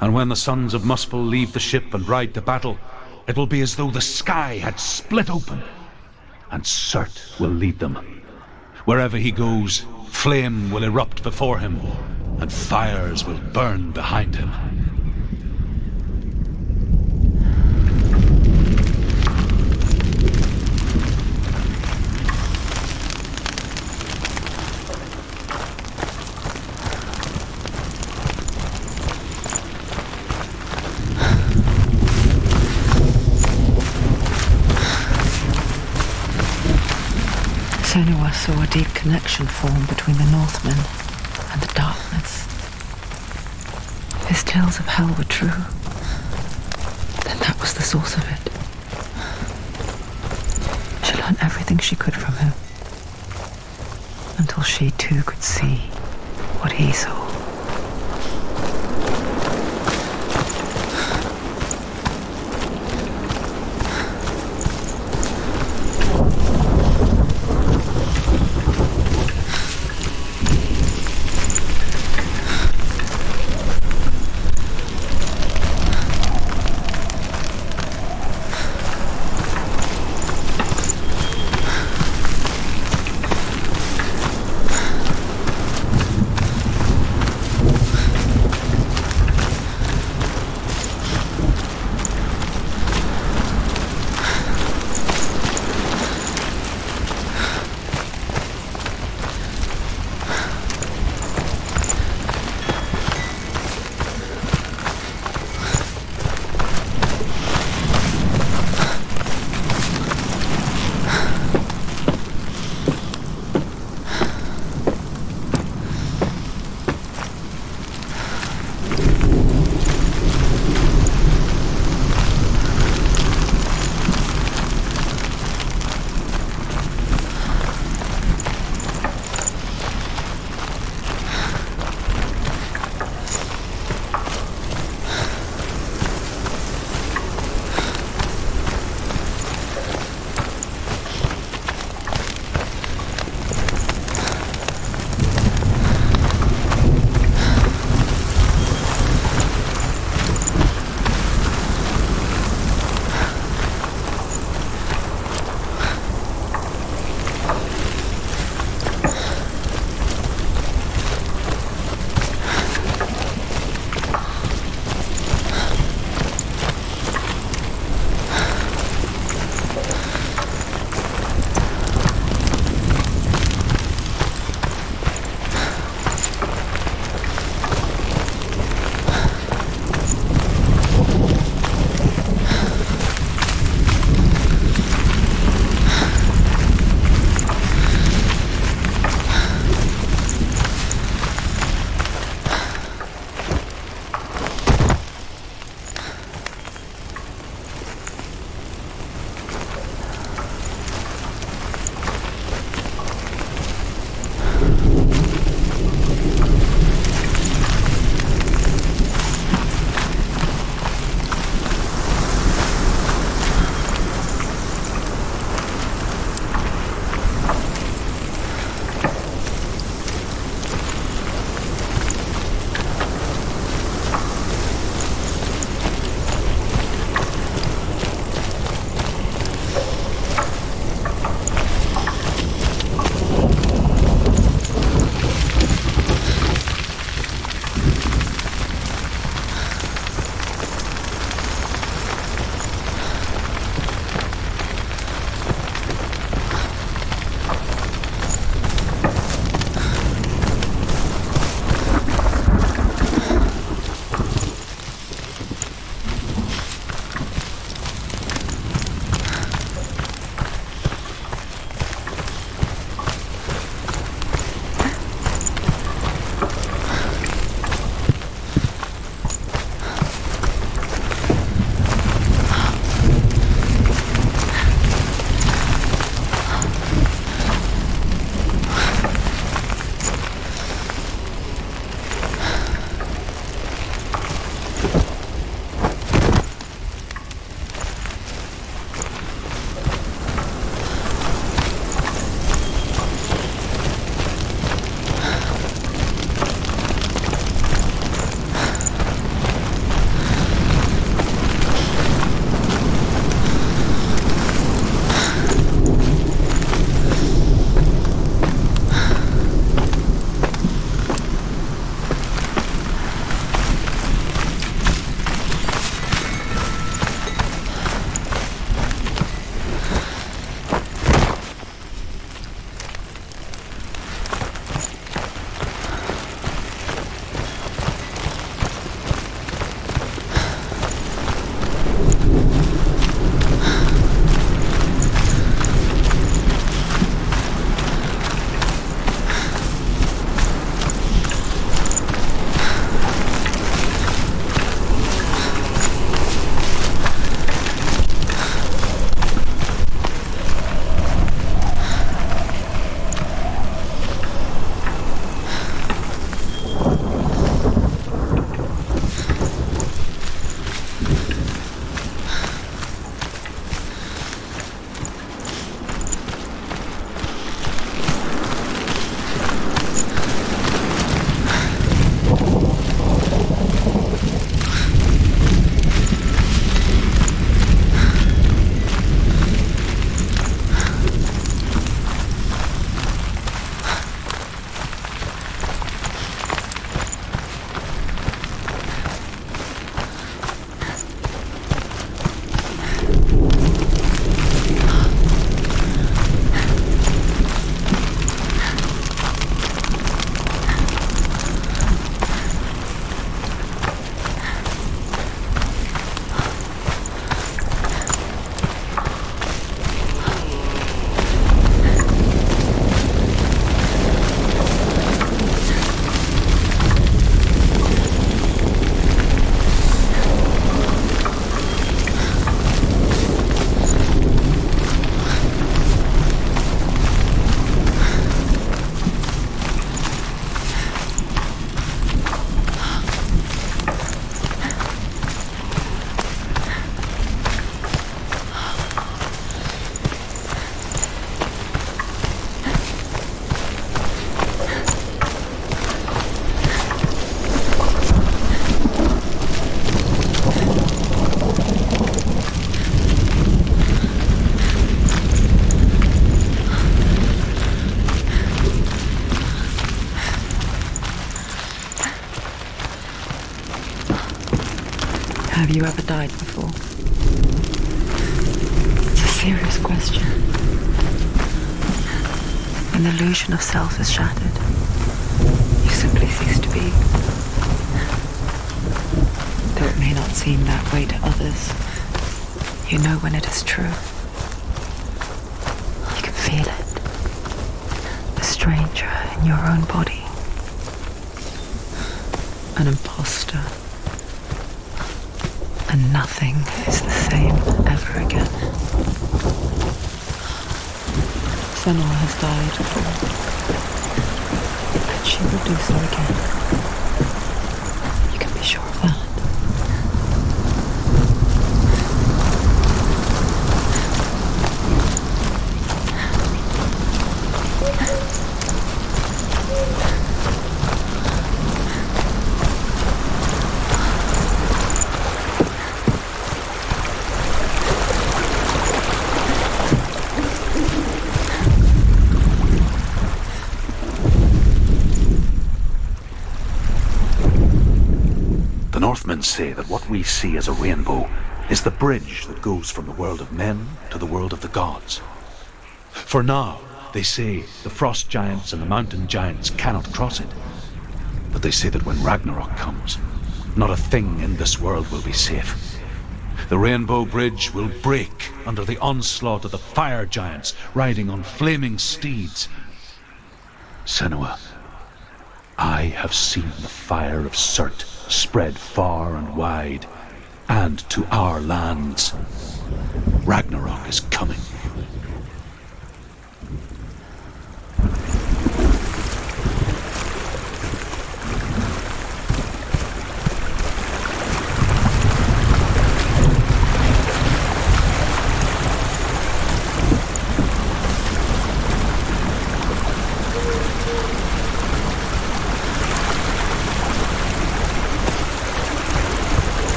And when the sons of Muspel leave the ship and ride to battle, it will be as though the sky had split open, and Surt will lead them. Wherever he goes, flame will erupt before him, and fires will burn behind him. Senua saw a deep connection form between the Northmen and the darkness. His tales of hell were true. Then that was the source of it. She learned everything she could from him, until she too could see what he saw. Have you ever died before? It's a serious question. When the illusion of self is shattered, you simply cease to be. Though it may not seem that way to others, you know when it is true. You can feel it. A stranger in your own body. An imposter. And nothing is the same ever again. Senua has died before, and she will do so again. You can be sure of that. The Northmen say that what we see as a rainbow is the bridge that goes from the world of men to the world of the gods. For now, they say the frost giants and the mountain giants cannot cross it. But they say that when Ragnarok comes, not a thing in this world will be safe. The rainbow bridge will break under the onslaught of the fire giants riding on flaming steeds. Senua, I have seen the fire of Surt spread far and wide, and to our lands. Ragnarok is coming.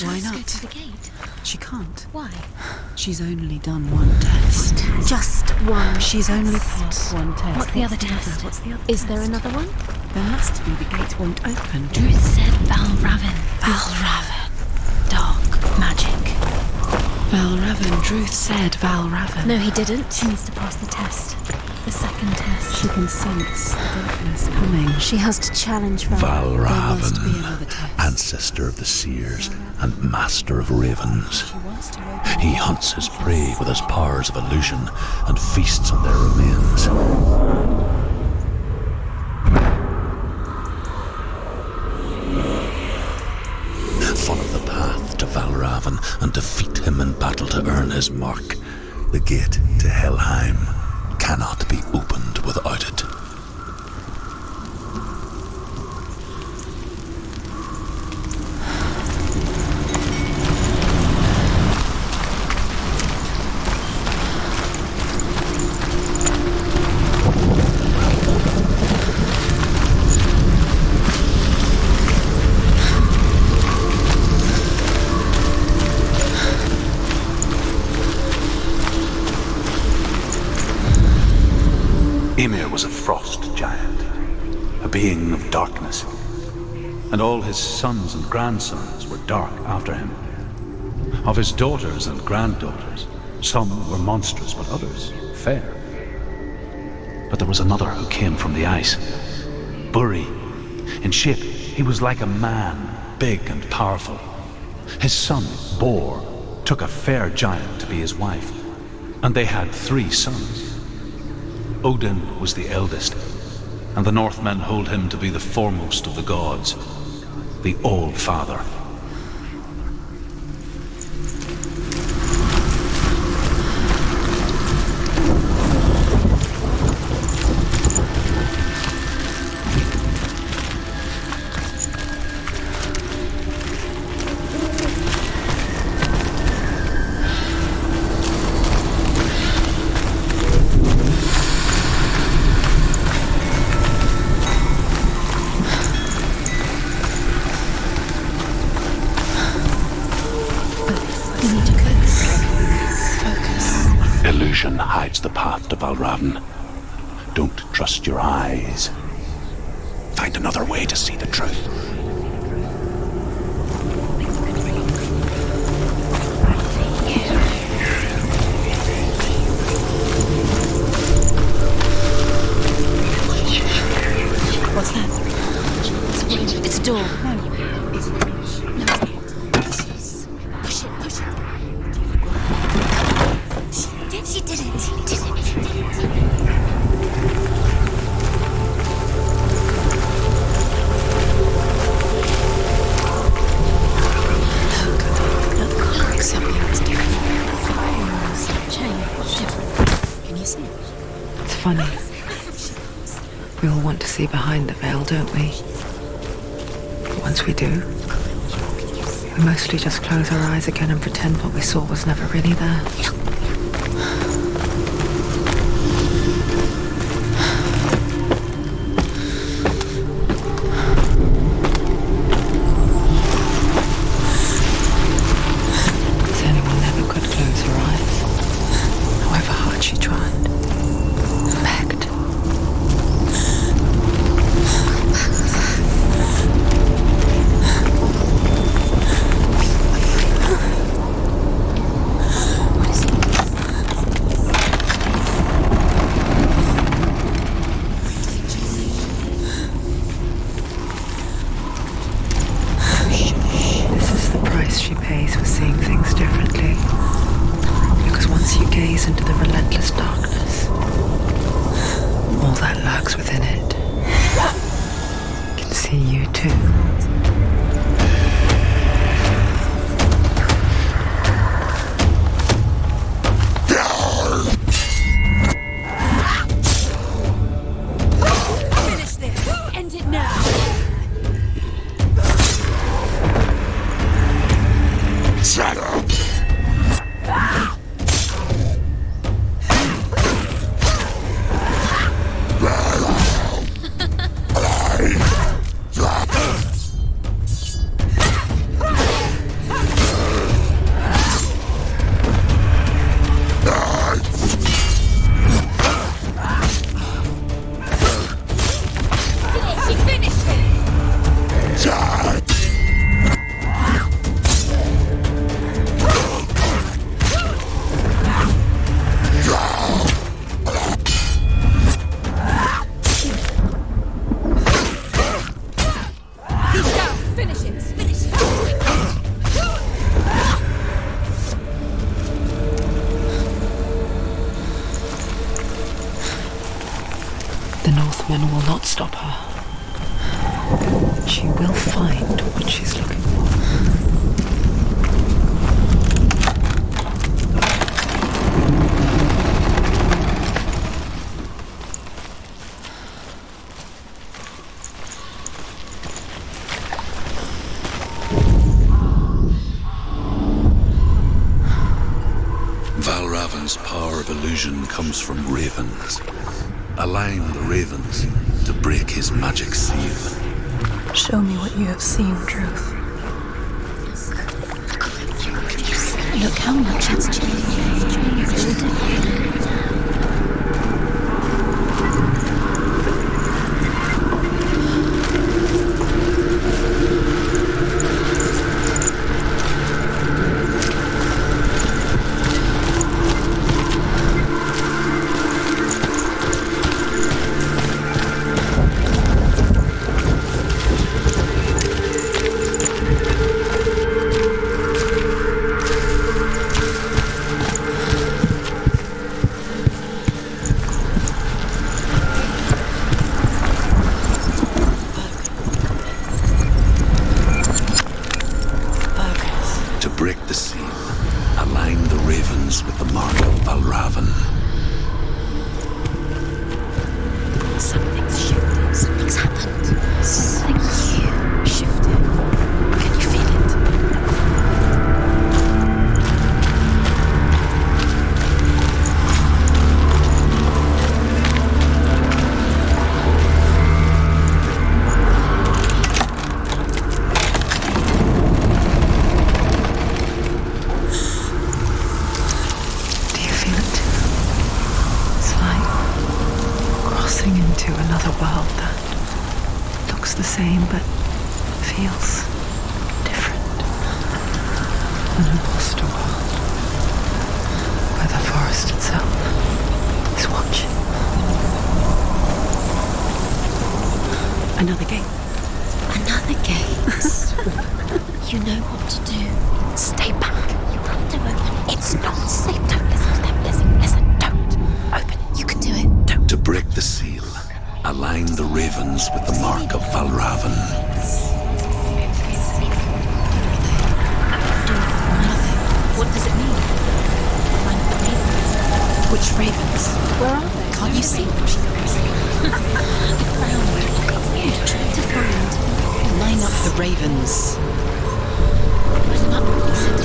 Why not? Go to the gate. She can't. Why? She's only done one test. Just one. She's only passed one test. What's the other test? What's the other Is test? there another one? There must be. The gate won't open. Druth said Valravan. Valravan. Dark magic. Valravan. Druth said Valravan. No, he didn't. She needs to pass the test. The second test. She can sense the darkness coming. She has to challenge Val. must be another Valravan, test. ancestor of the seers and master of ravens. She wants to open He hunts his prey with his powers of illusion and feasts on their remains. Follow the path to Valravan and defeat him in battle to earn his mark. The gate to Helheim cannot be opened without it. Ymir was a frost giant, a being of darkness, and all his sons and grandsons were dark after him. Of his daughters and granddaughters, some were monstrous, but others fair. But there was another who came from the ice, Buri. In shape, he was like a man, big and powerful. His son, Bor, took a fair giant to be his wife, and they had 3 sons. Odin was the eldest, and the Northmen hold him to be the foremost of the gods, the All-Father. Illusion hides the path to Valravan. Don't trust your eyes. Find another way to see the truth. What's that? It's a door. No, it's not. Push it, push it. She did it. She did it. Look, something's different. Change, different. Can you see it? It's funny. We all want to see behind the veil, don't we? But once we do, we mostly just close our eyes again and pretend what we saw was never really there. Into the relentless darkness, all that lurks within it can see you too. Finish this. End it now. Shut up! Northmen will not stop her. She will find what she's looking for. Valravan's power of illusion comes from ravens. Align the ravens to break his magic seal. Show me what you have seen, Truth. Look how much it's changed. It's all different. Another gate. Another gate. You know what to do. Stay back. You have to open it. It's not safe. Don't listen to them. Listen. Don't. Open it. You can do it. Don't. To break the seal, align the ravens with the mark of Valravan. What does it mean? Find the ravens. Which ravens? Where are they? Can't you see them? Try to find. Line up the ravens. Line up. What is it?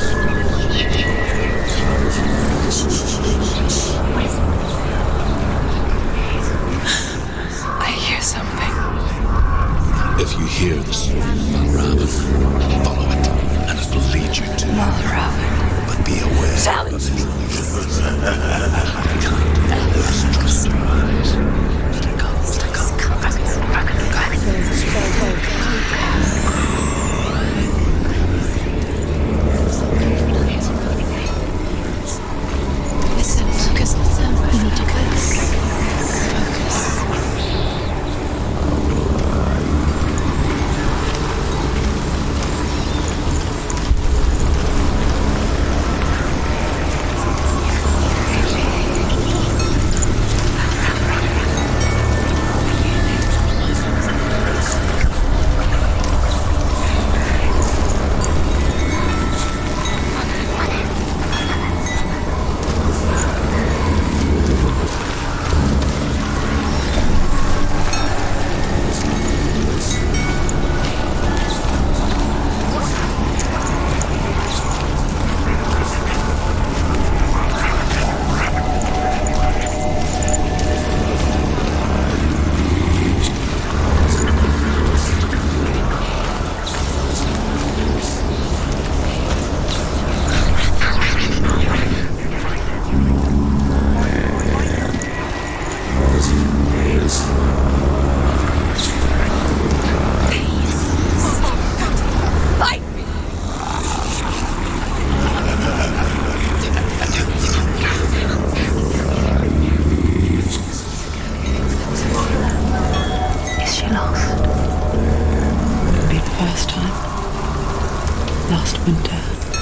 I hear something. If you hear the soul of Valravan, follow it, and it will lead you to Valravan. But be aware. Challenge me. Trust your eyes. Listen, focus. You need to focus.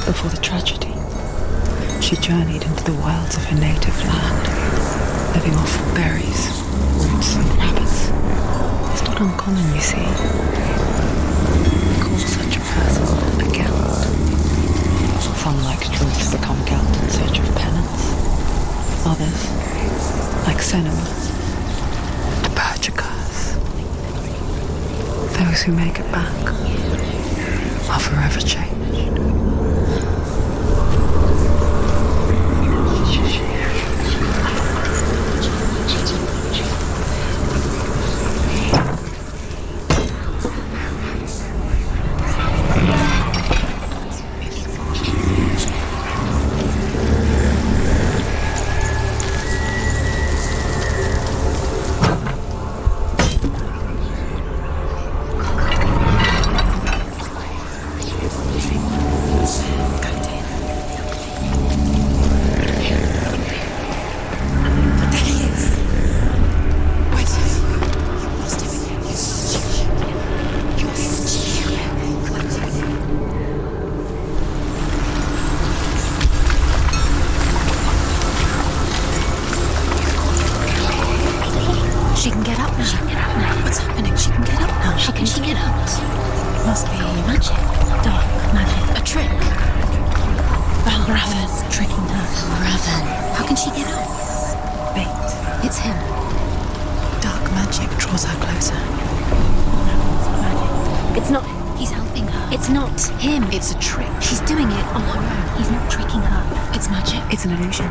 Before the tragedy, she journeyed into the wilds of her native land. living off berries, roots, and rabbits. It's not uncommon, you see. Call such a person a Geralt. Some, like Druth, become Geralt in search of penance. Others, like Senua, to purge a curse. Those who make it back are forever changed. She can get up now. What's happening? She can get up now. How can she get out? It must be magic. Dark magic. A trick. Raven's tricking her. Raven. How can she get out? Bait. It's him. Dark magic draws her closer. It's not. He's helping her. It's not him. It's a trick. She's doing it on her own. He's not tricking her. It's magic. It's an illusion.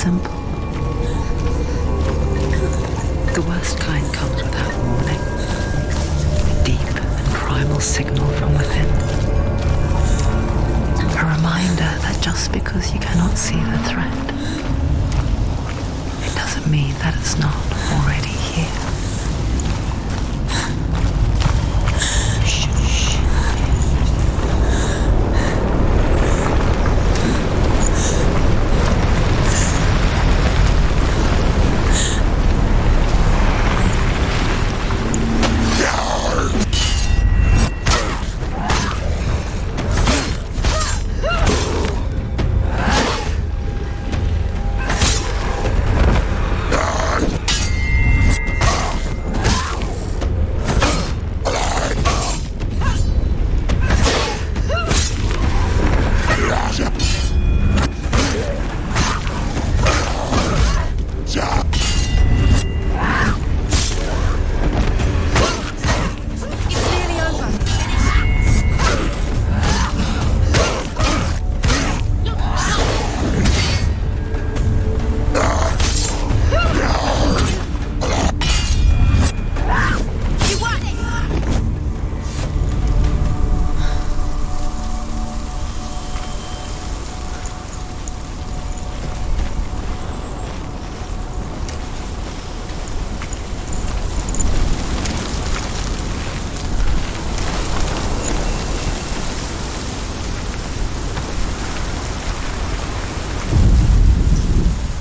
simple. The worst kind comes without warning. A deep and primal signal from within. A reminder that just because you cannot see the threat, it doesn't mean that it's not already here.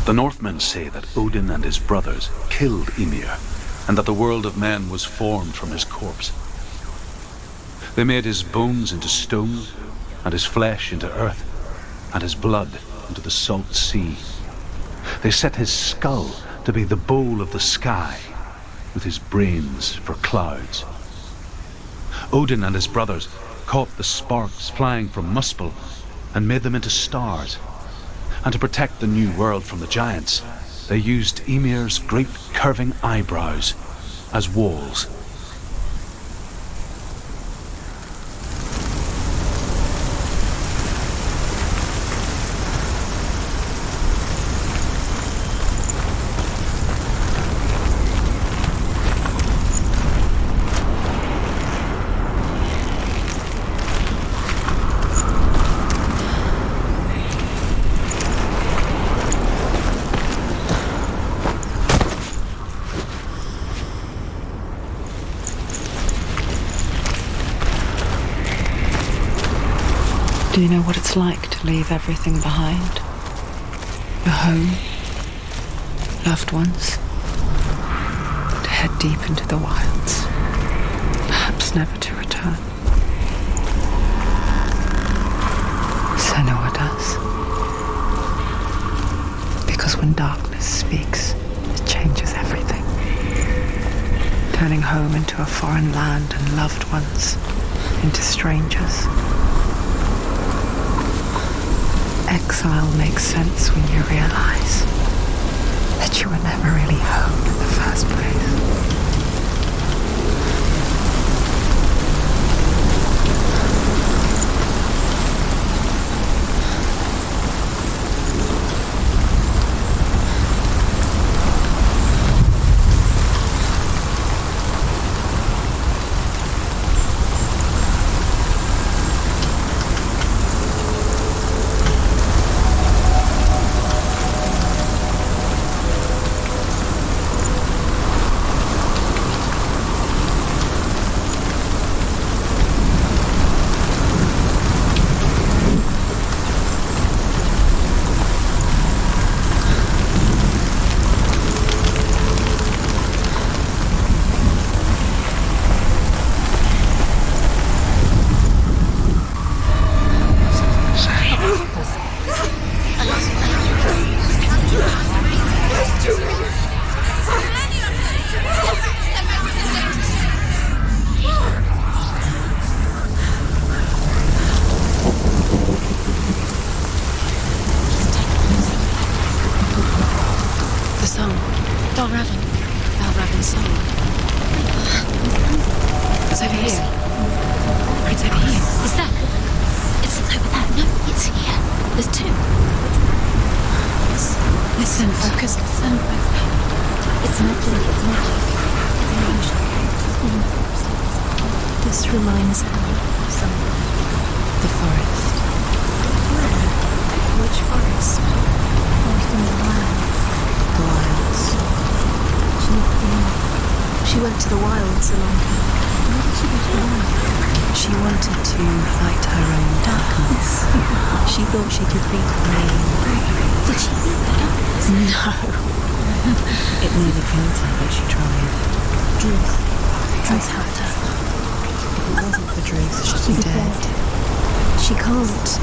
The Northmen say that Odin and his brothers killed Ymir, and that the world of men was formed from his corpse. They made his bones into stone, and his flesh into earth, and his blood into the salt sea. They set his skull to be the bowl of the sky, with his brains for clouds. Odin and his brothers caught the sparks flying from Muspel and made them into stars. And to protect the new world from the giants, they used Ymir's great curving eyebrows as walls. Do you know what it's like to leave everything behind? Your home, loved ones, to head deep into the wilds, perhaps never to return. Senua does. Because when darkness speaks, it changes everything, turning home into a foreign land and loved ones into strangers. Exile makes sense when you realize that you were never really home in the first place.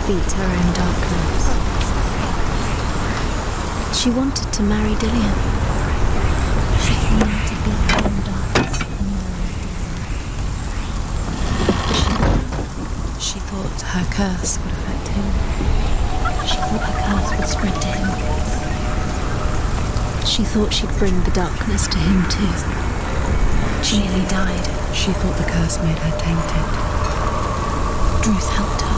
Beat her own darkness. She wanted to marry Dillian. She wanted to beat her own darkness. She thought her curse would affect him. She thought her curse would spread to him. She thought she'd bring the darkness to him too. She nearly died. She thought the curse made her tainted. Druth helped her.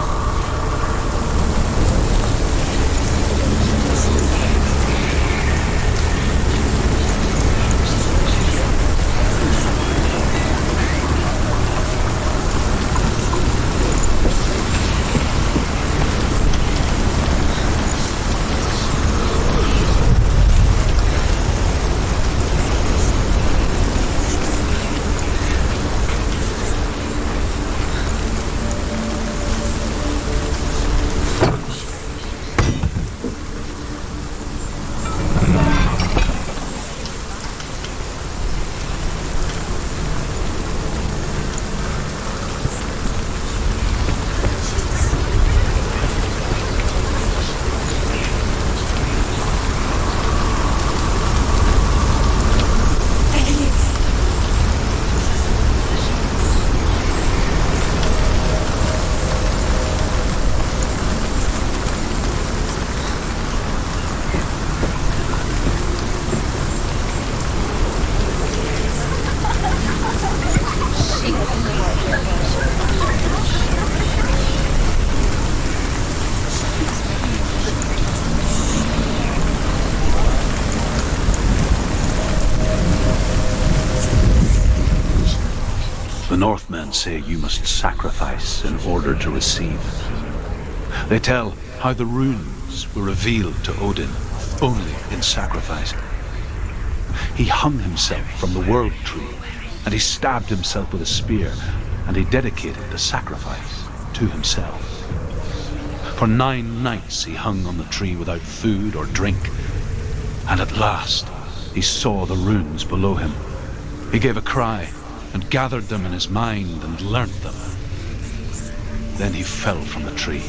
Northmen say you must sacrifice in order to receive. They tell how the runes were revealed to Odin only in sacrifice. He hung himself from the world tree, and he stabbed himself with a spear, and he dedicated the sacrifice to himself. For 9 nights he hung on the tree without food or drink, and at last he saw the runes below him. He gave a cry and gathered them in his mind and learnt them. Then he fell from the tree.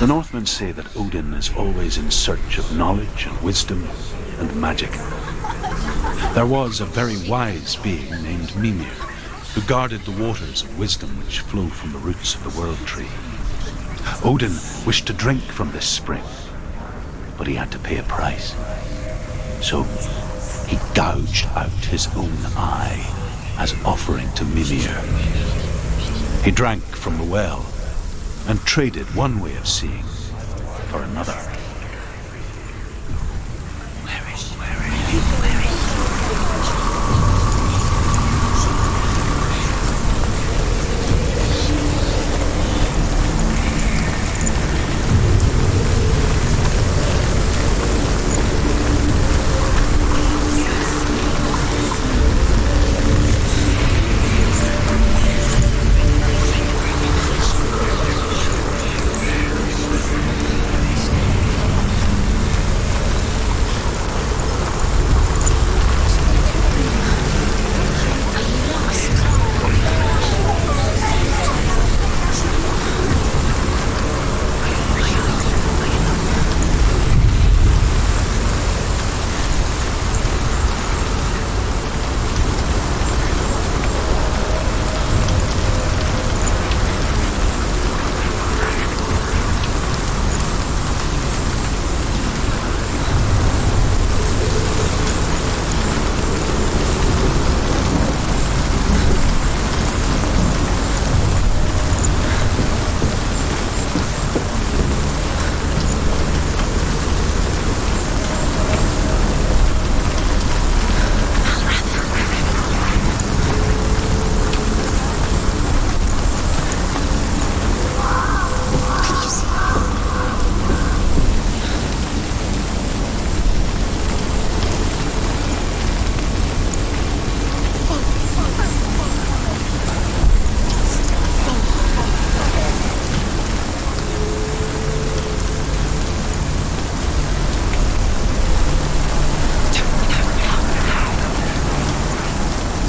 The Northmen say that Odin is always in search of knowledge and wisdom and magic. There was a very wise being named Mimir, who guarded the waters of wisdom which flow from the roots of the World Tree. Odin wished to drink from this spring, but he had to pay a price. So he gouged out his own eye as offering to Mimir. He drank from the well and traded one way of seeing for another.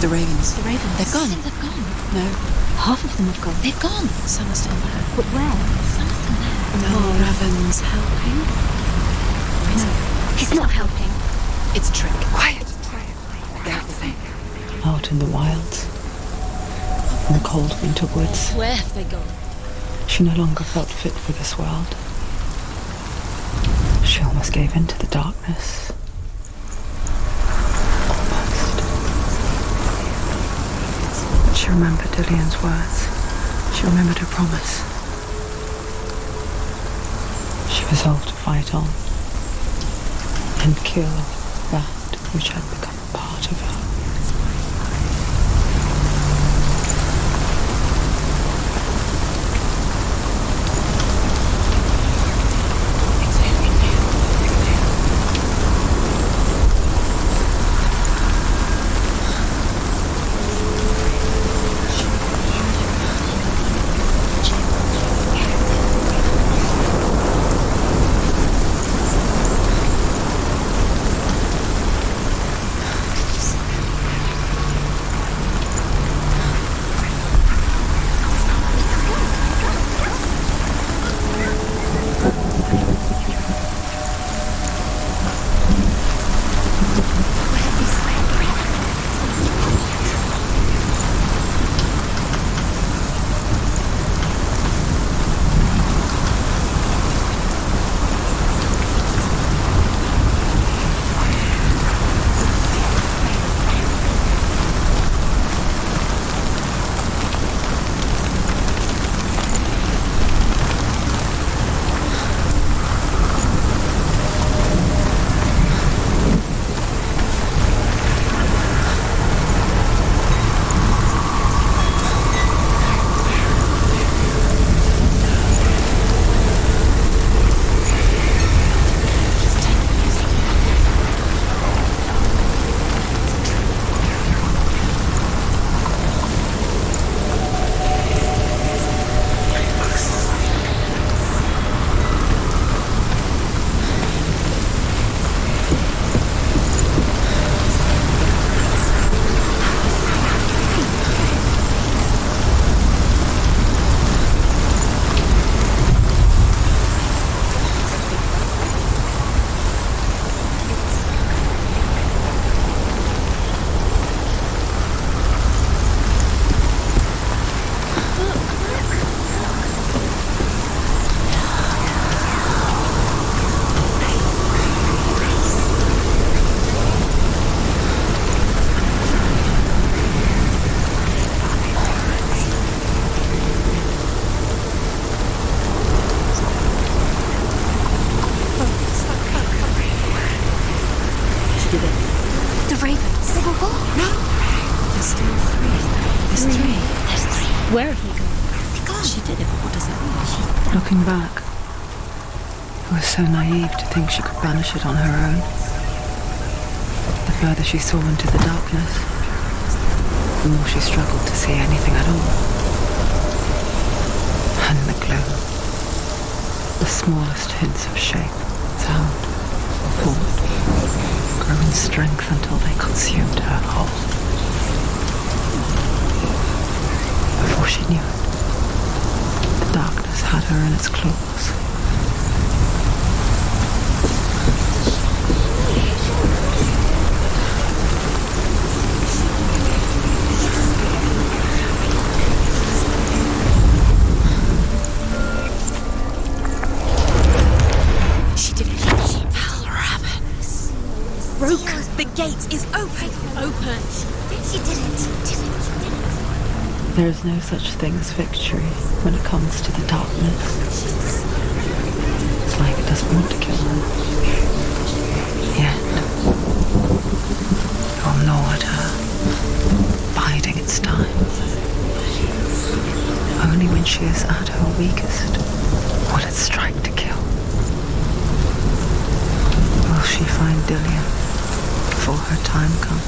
The ravens. The ravens. They're gone. They've gone. No. Half of them have gone. They've gone. Some are still there. But where? Some are still there. No, Raven's helping. No, he's not helping. It's a trick. Quiet. Out in the wilds, in the cold winter woods, Where have they gone? she no longer felt fit for this world. She almost gave in to the darkness. Almost. But she remembered Dillian's words. She remembered her promise. She resolved to fight on and kill that which had become a part of her. Where have they gone? She did it, but what does that mean? Looking back, I was so naive to think she could banish it on her own. The further she saw into the darkness, the more she struggled to see anything at all. And in the gloom, the smallest hints of shape, sound, or thought grew in strength until they consumed her whole. Before she knew it, the darkness had her in its claws. She did it. Ravens. Broke. The gate is open. Open. She did it. There is no such thing as victory when it comes to the darkness. It's like it doesn't want to kill her. Yet, it will gnaw at her, biding its time. Only when she is at her weakest will it strike to kill. Will she find Dillian before her time comes?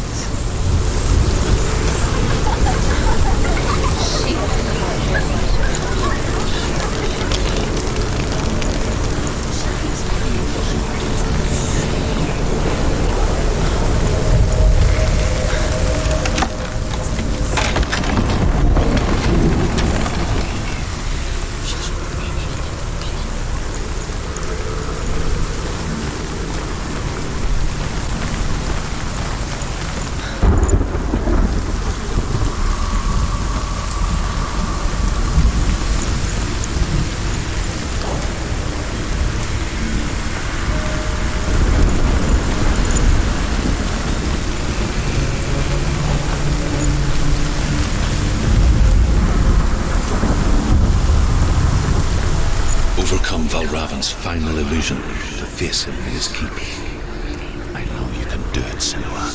Overcome Valravan's final illusion to face him in his keep. I know you can do it, Senua.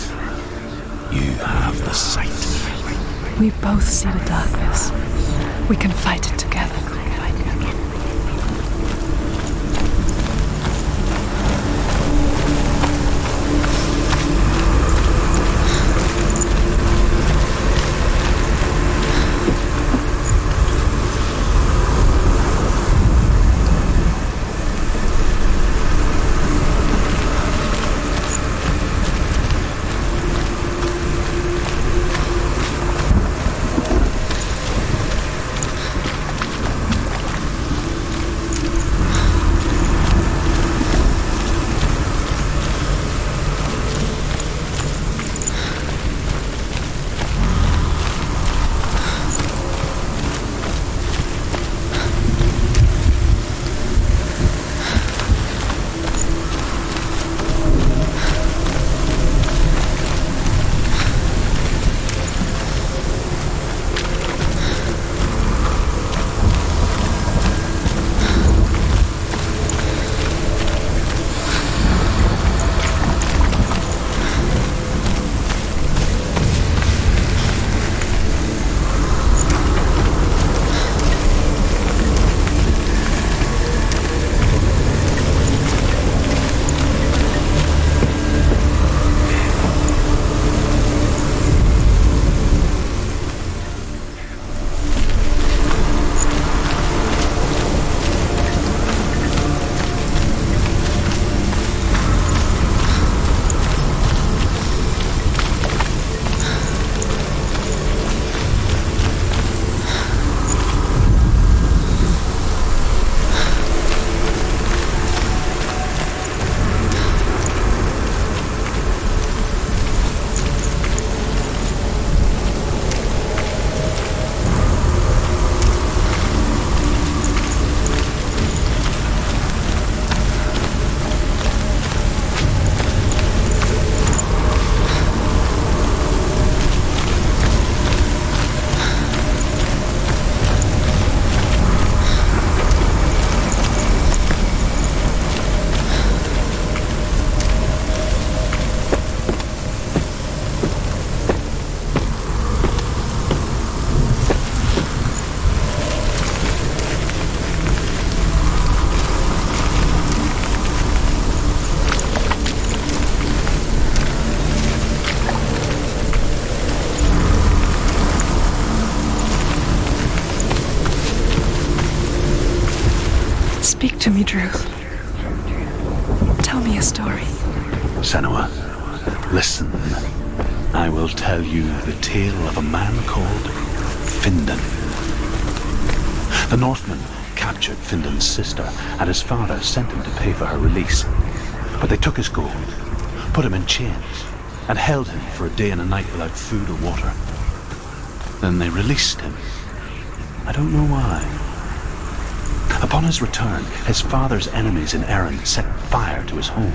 You have the sight. We both see the darkness. We can fight it together. Speak to me, Drew. Tell me a story. Senua, listen. I will tell you the tale of a man called Findan. The Northmen captured Findan's sister, and his father sent him to pay for her release. But they took his gold, put him in chains, and held him for a day and a night without food or water. Then they released him. I don't know why. Upon his return, his father's enemies in Erin set fire to his home.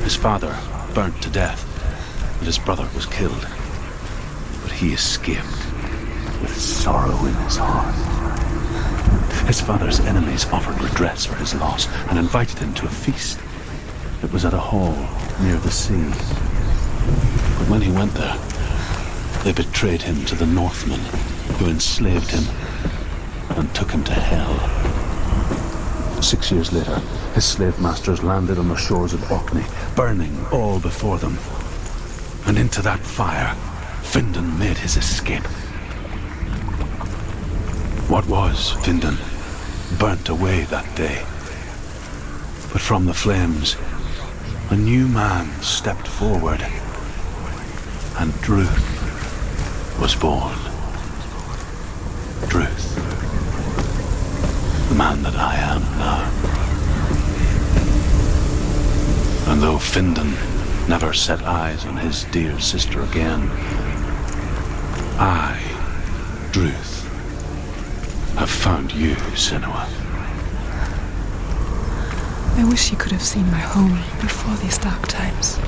His father burnt to death, and his brother was killed. But he escaped with sorrow in his heart. His father's enemies offered redress for his loss and invited him to a feast. It was at a hall near the sea. But when he went there, they betrayed him to the Northmen, who enslaved him and took him to hell. 6 years later, his slave masters landed on the shores of Orkney, burning all before them. And into that fire, Findan made his escape. What was Findan burnt away that day. But from the flames, a new man stepped forward, and Druth was born. Druth, the man that I am now. And though Findan never set eyes on his dear sister again, I, Druth, have found you, Senua. I wish you could have seen my home before these dark times.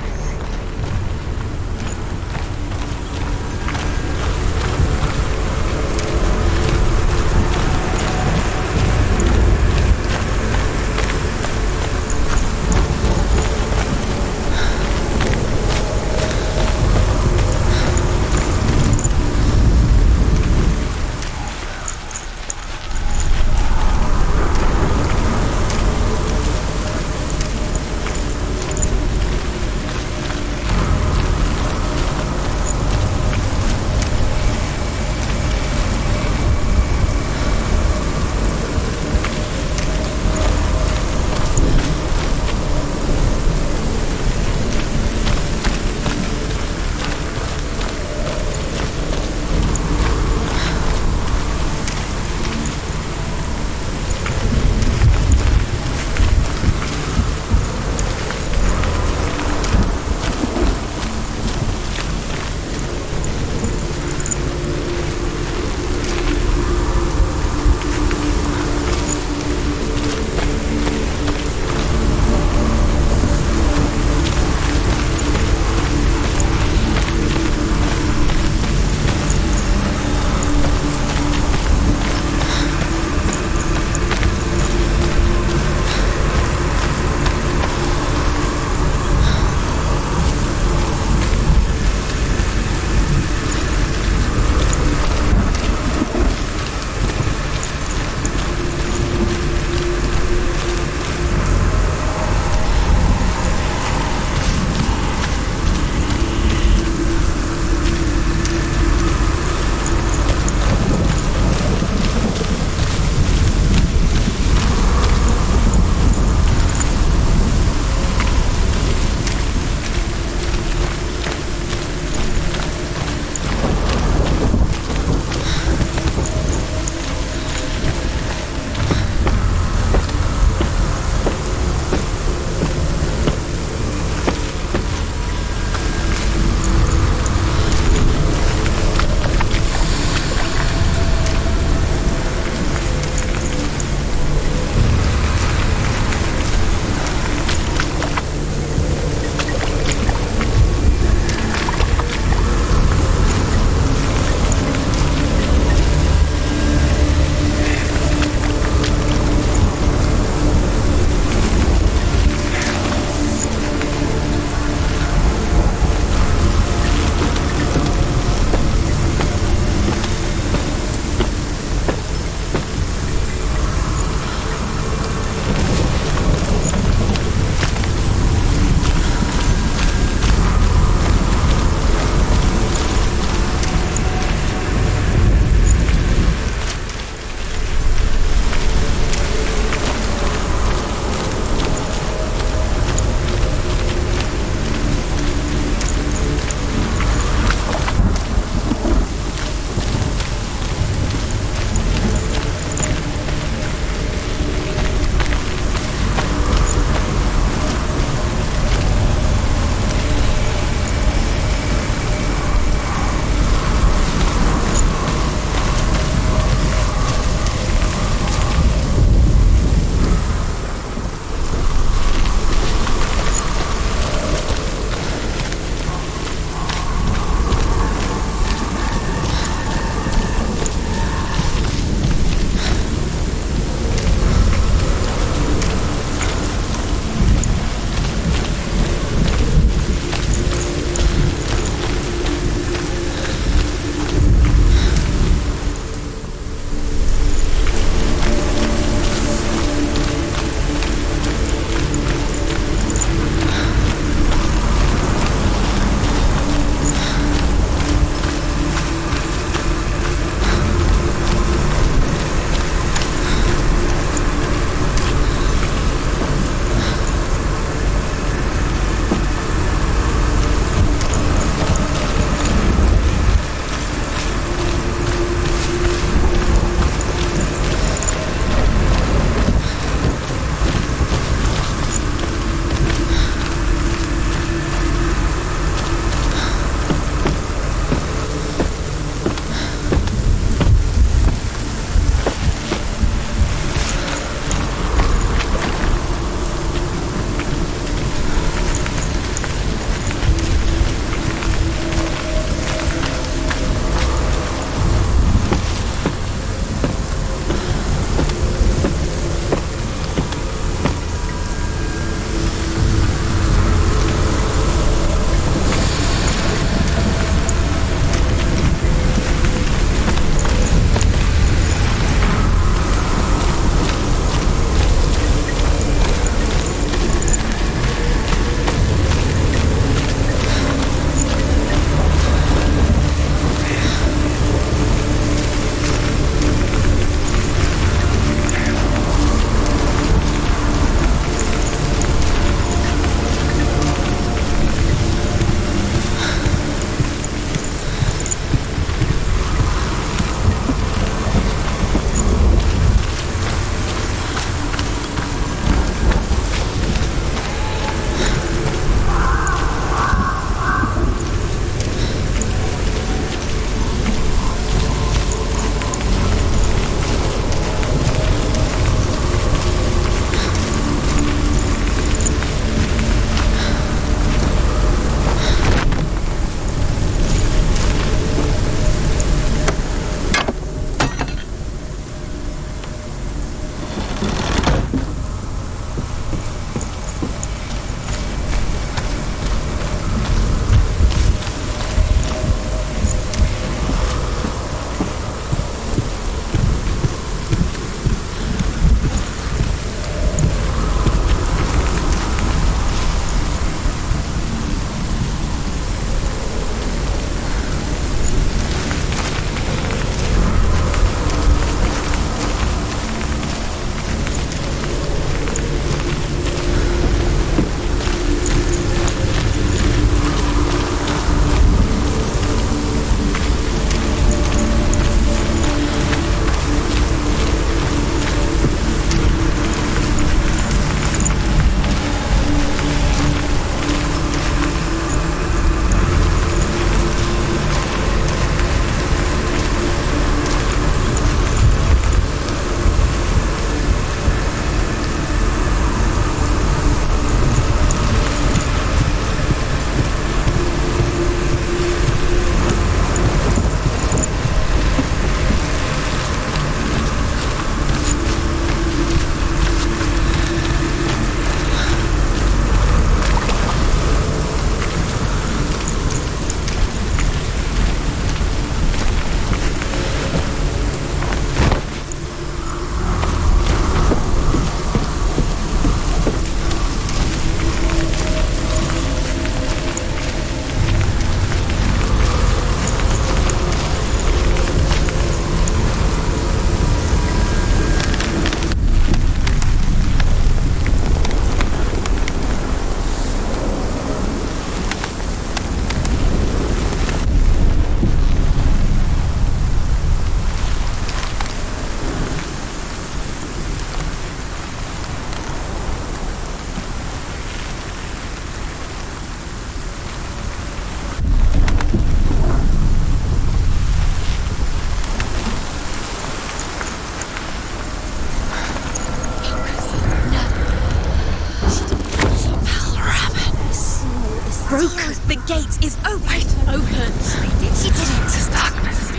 gate is open. Open. She did it. This darkness.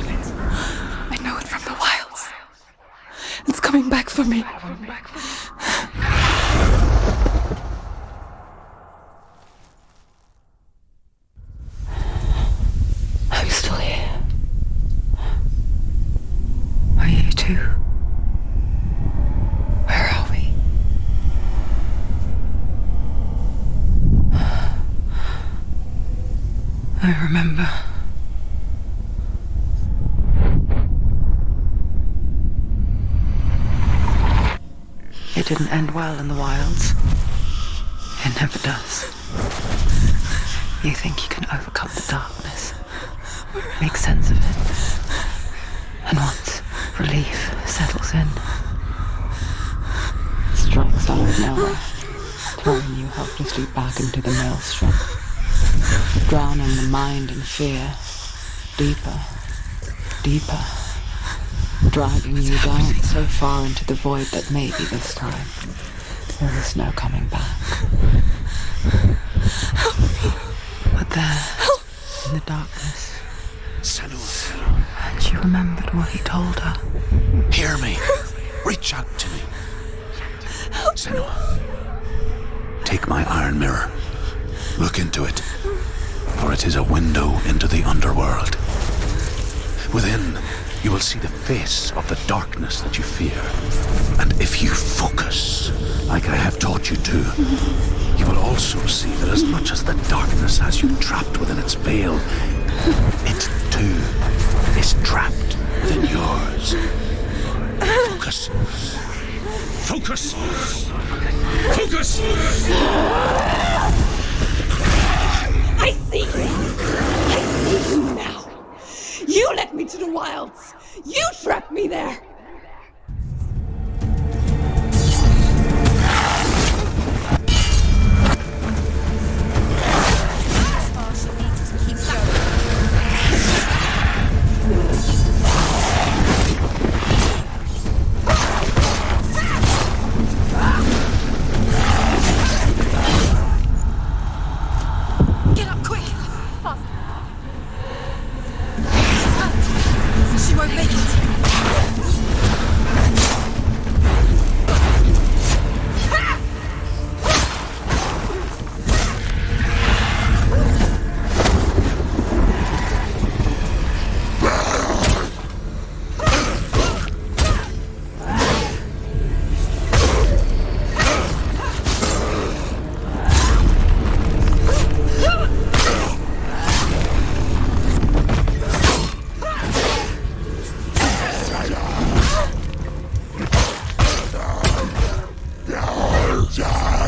I know it from the wilds. It's coming back for me. I'm still here. Are you too? Where are we? I remember. It didn't end well in the wilds. It never does. You think you can overcome the darkness, make sense of it, and once relief settles in, it strikes out of nowhere, throwing you helplessly back into the maelstrom, drowning the mind in fear, deeper, deeper, dragging you down so far into the void that maybe this time there is no coming back. But there, in the darkness, Senua, and she remembered what he told her. hear me. Reach out to me. Senua, take my iron mirror. Look into it, for it is a window into the underworld. Within, you will see the face of the darkness that you fear. And if you focus, like I have taught you to, you will also see that as much as the darkness has you trapped within its veil, it too is trapped within yours. Focus. Focus! Focus! I see you! I see you now! You led me to the wilds! You trapped me there! Get up quick! She won't make it.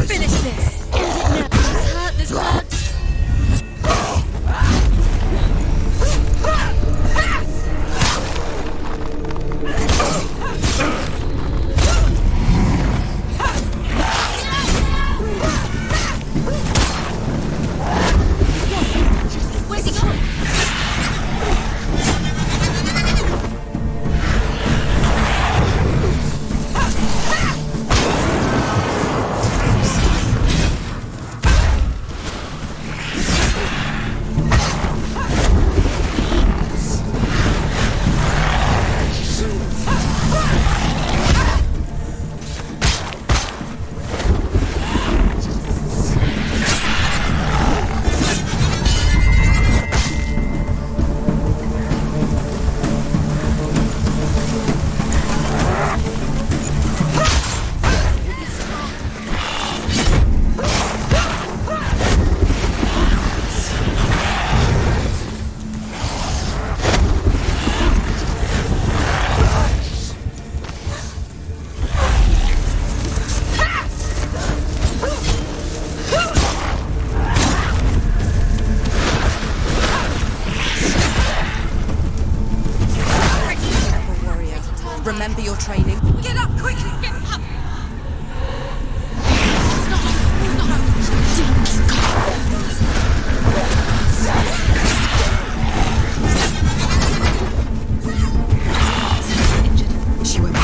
Finish this! End it now! She's hurt this much! Where's he going? Remember your training. Get up, quick! Get up! She won't.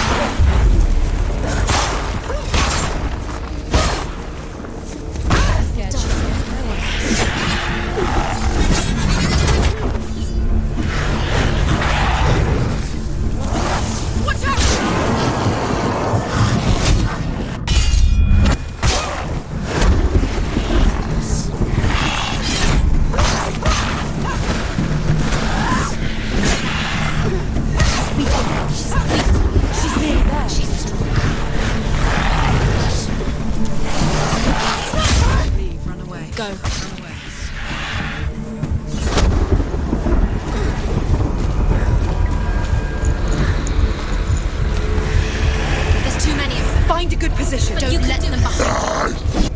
Find a good position. Don't let them behind you.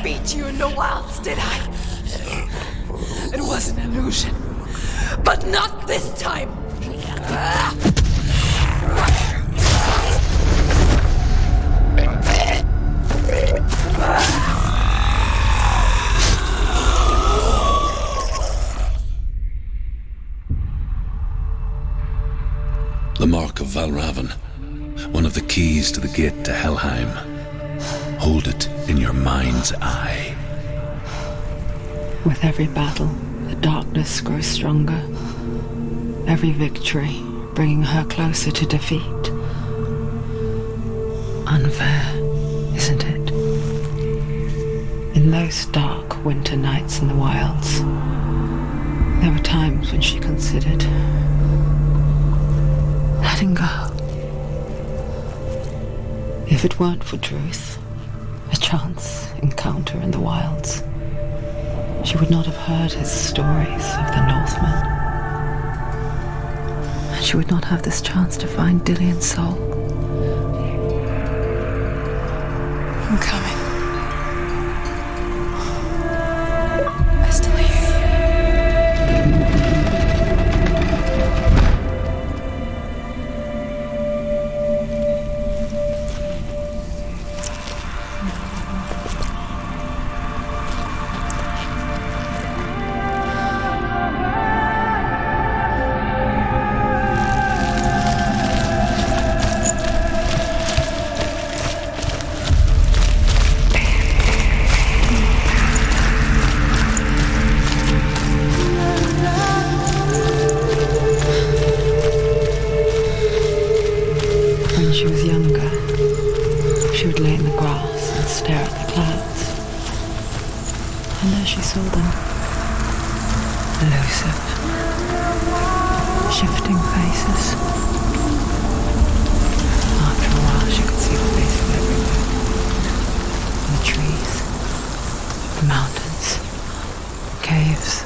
beat you in the wilds, did I? It was an illusion. But not this time! The Mark of Valravan, one of the keys to the gate to Helheim. Hold it in your mind's eye. With every battle, the darkness grows stronger. Every victory bringing her closer to defeat. Unfair, isn't it? In those dark winter nights in the wilds, there were times when she considered letting go. If it weren't for Druth, a chance encounter in the wilds, she would not have heard his stories of the Northmen. And she would not have this chance to find Dillion's soul. I'm coming. I still hear you. When she was younger, she would lay in the grass and stare at the clouds. And there she saw them. Elusive, shifting faces. After a while, she could see the faces everywhere. In the trees, the mountains, caves.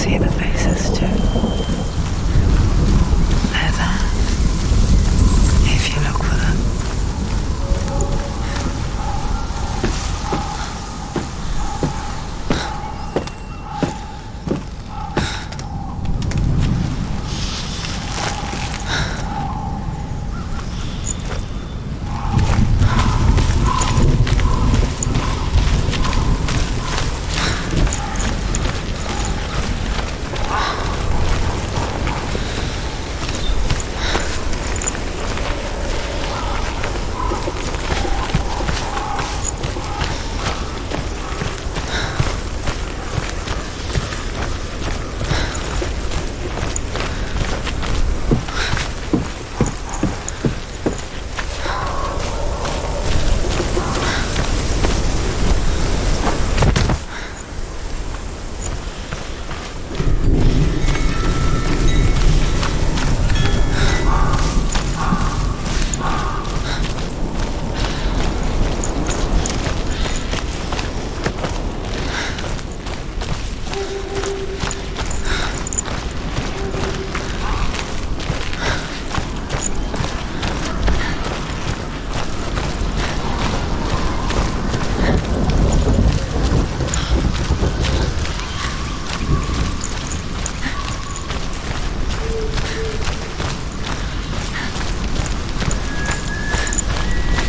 see the faces too. They're there, if you look for them.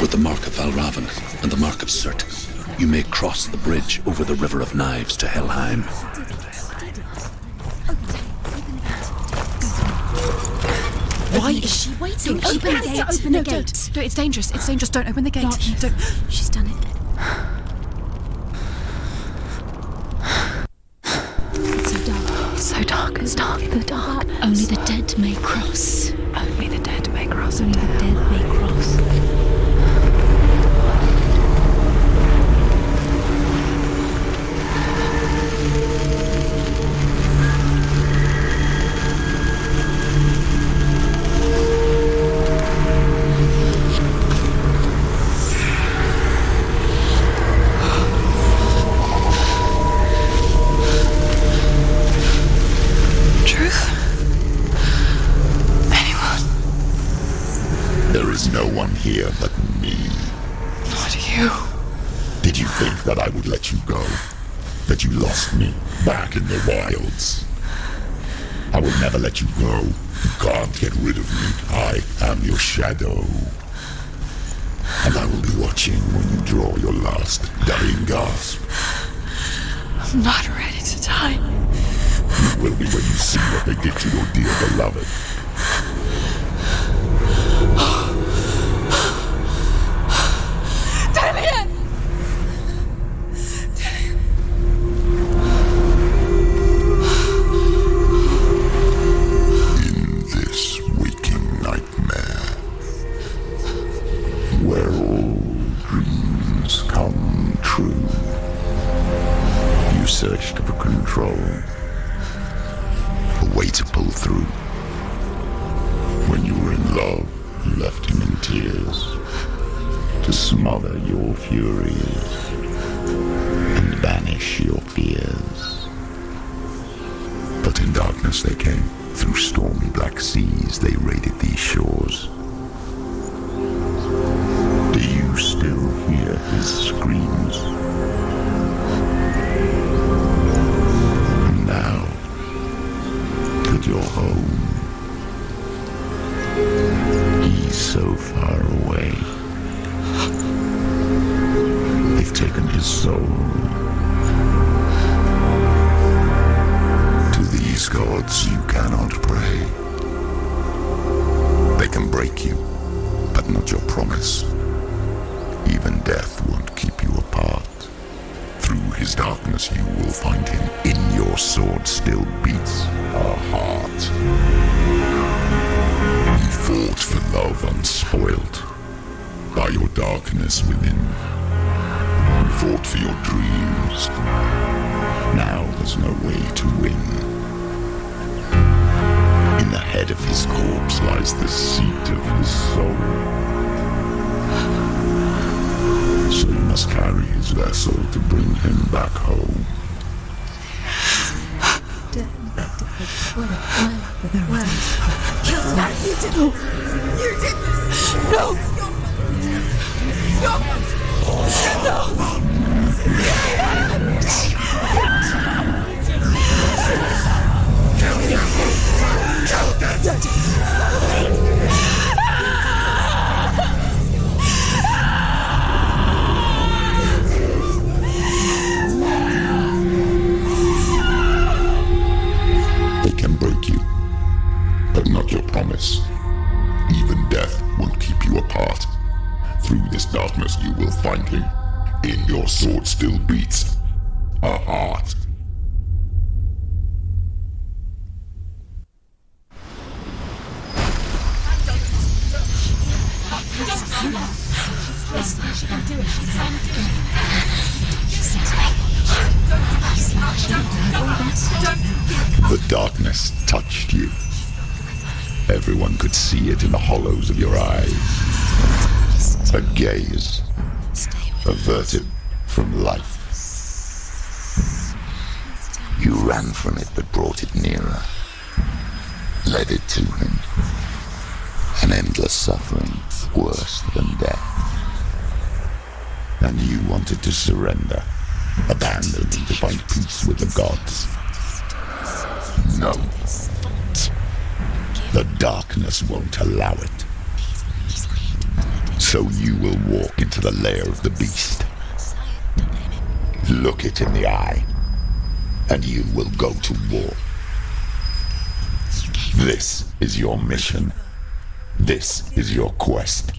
With the mark of Valravan and the mark of Surt, you may cross the bridge over the River of Knives to Helheim. Why is she waiting? Open the gate. Open the gate. No, it's dangerous. It's dangerous. Don't open the gate. Don't. She's done it. It's so dark. It's so dark. It's dark in the dark. Only the dead may cross. Only the dead may cross Only into the hell. dead may cross. There is no one here but me. Not you. Did you think that I would let you go? That you lost me back in the wilds? I will never let you go. You can't get rid of me. I am your shadow. And I will be watching when you draw your last dying gasp. I'm not ready to die. You will be when you see what they did to your dear beloved. Where all dreams come true. You searched for control, a way to pull through. When you were in love, you left him in tears to smother your furies and banish your fears. But in darkness they came, through stormy black seas they raided these shores. Do you still hear his screams? And now that you're home, he's so far away. They've taken his soul. To these gods you cannot pray. They can break you, but not your promise. Even death won't keep you apart. Through his darkness you will find him. In your sword still beats a heart. You fought for love unspoilt by your darkness within. You fought for your dreams. Now there's no way to win. In the head of his corpse lies the seat of his soul. So you must carry his vessel to bring him back home. You did this! No! They can break you, but not your promise. Even death won't keep you apart. Through this darkness you will find him. In your sword still beats a heart. The darkness touched you. Everyone could see it in the hollows of your eyes. A gaze averted from life. You ran from it but brought it nearer. Led it to him. An endless suffering worse than death. And you wanted to surrender, abandon to find peace with the gods. No. The darkness won't allow it. So you will walk into the lair of the beast. Look it in the eye, and you will go to war. This is your mission. This is your quest.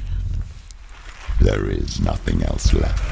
There is nothing else left.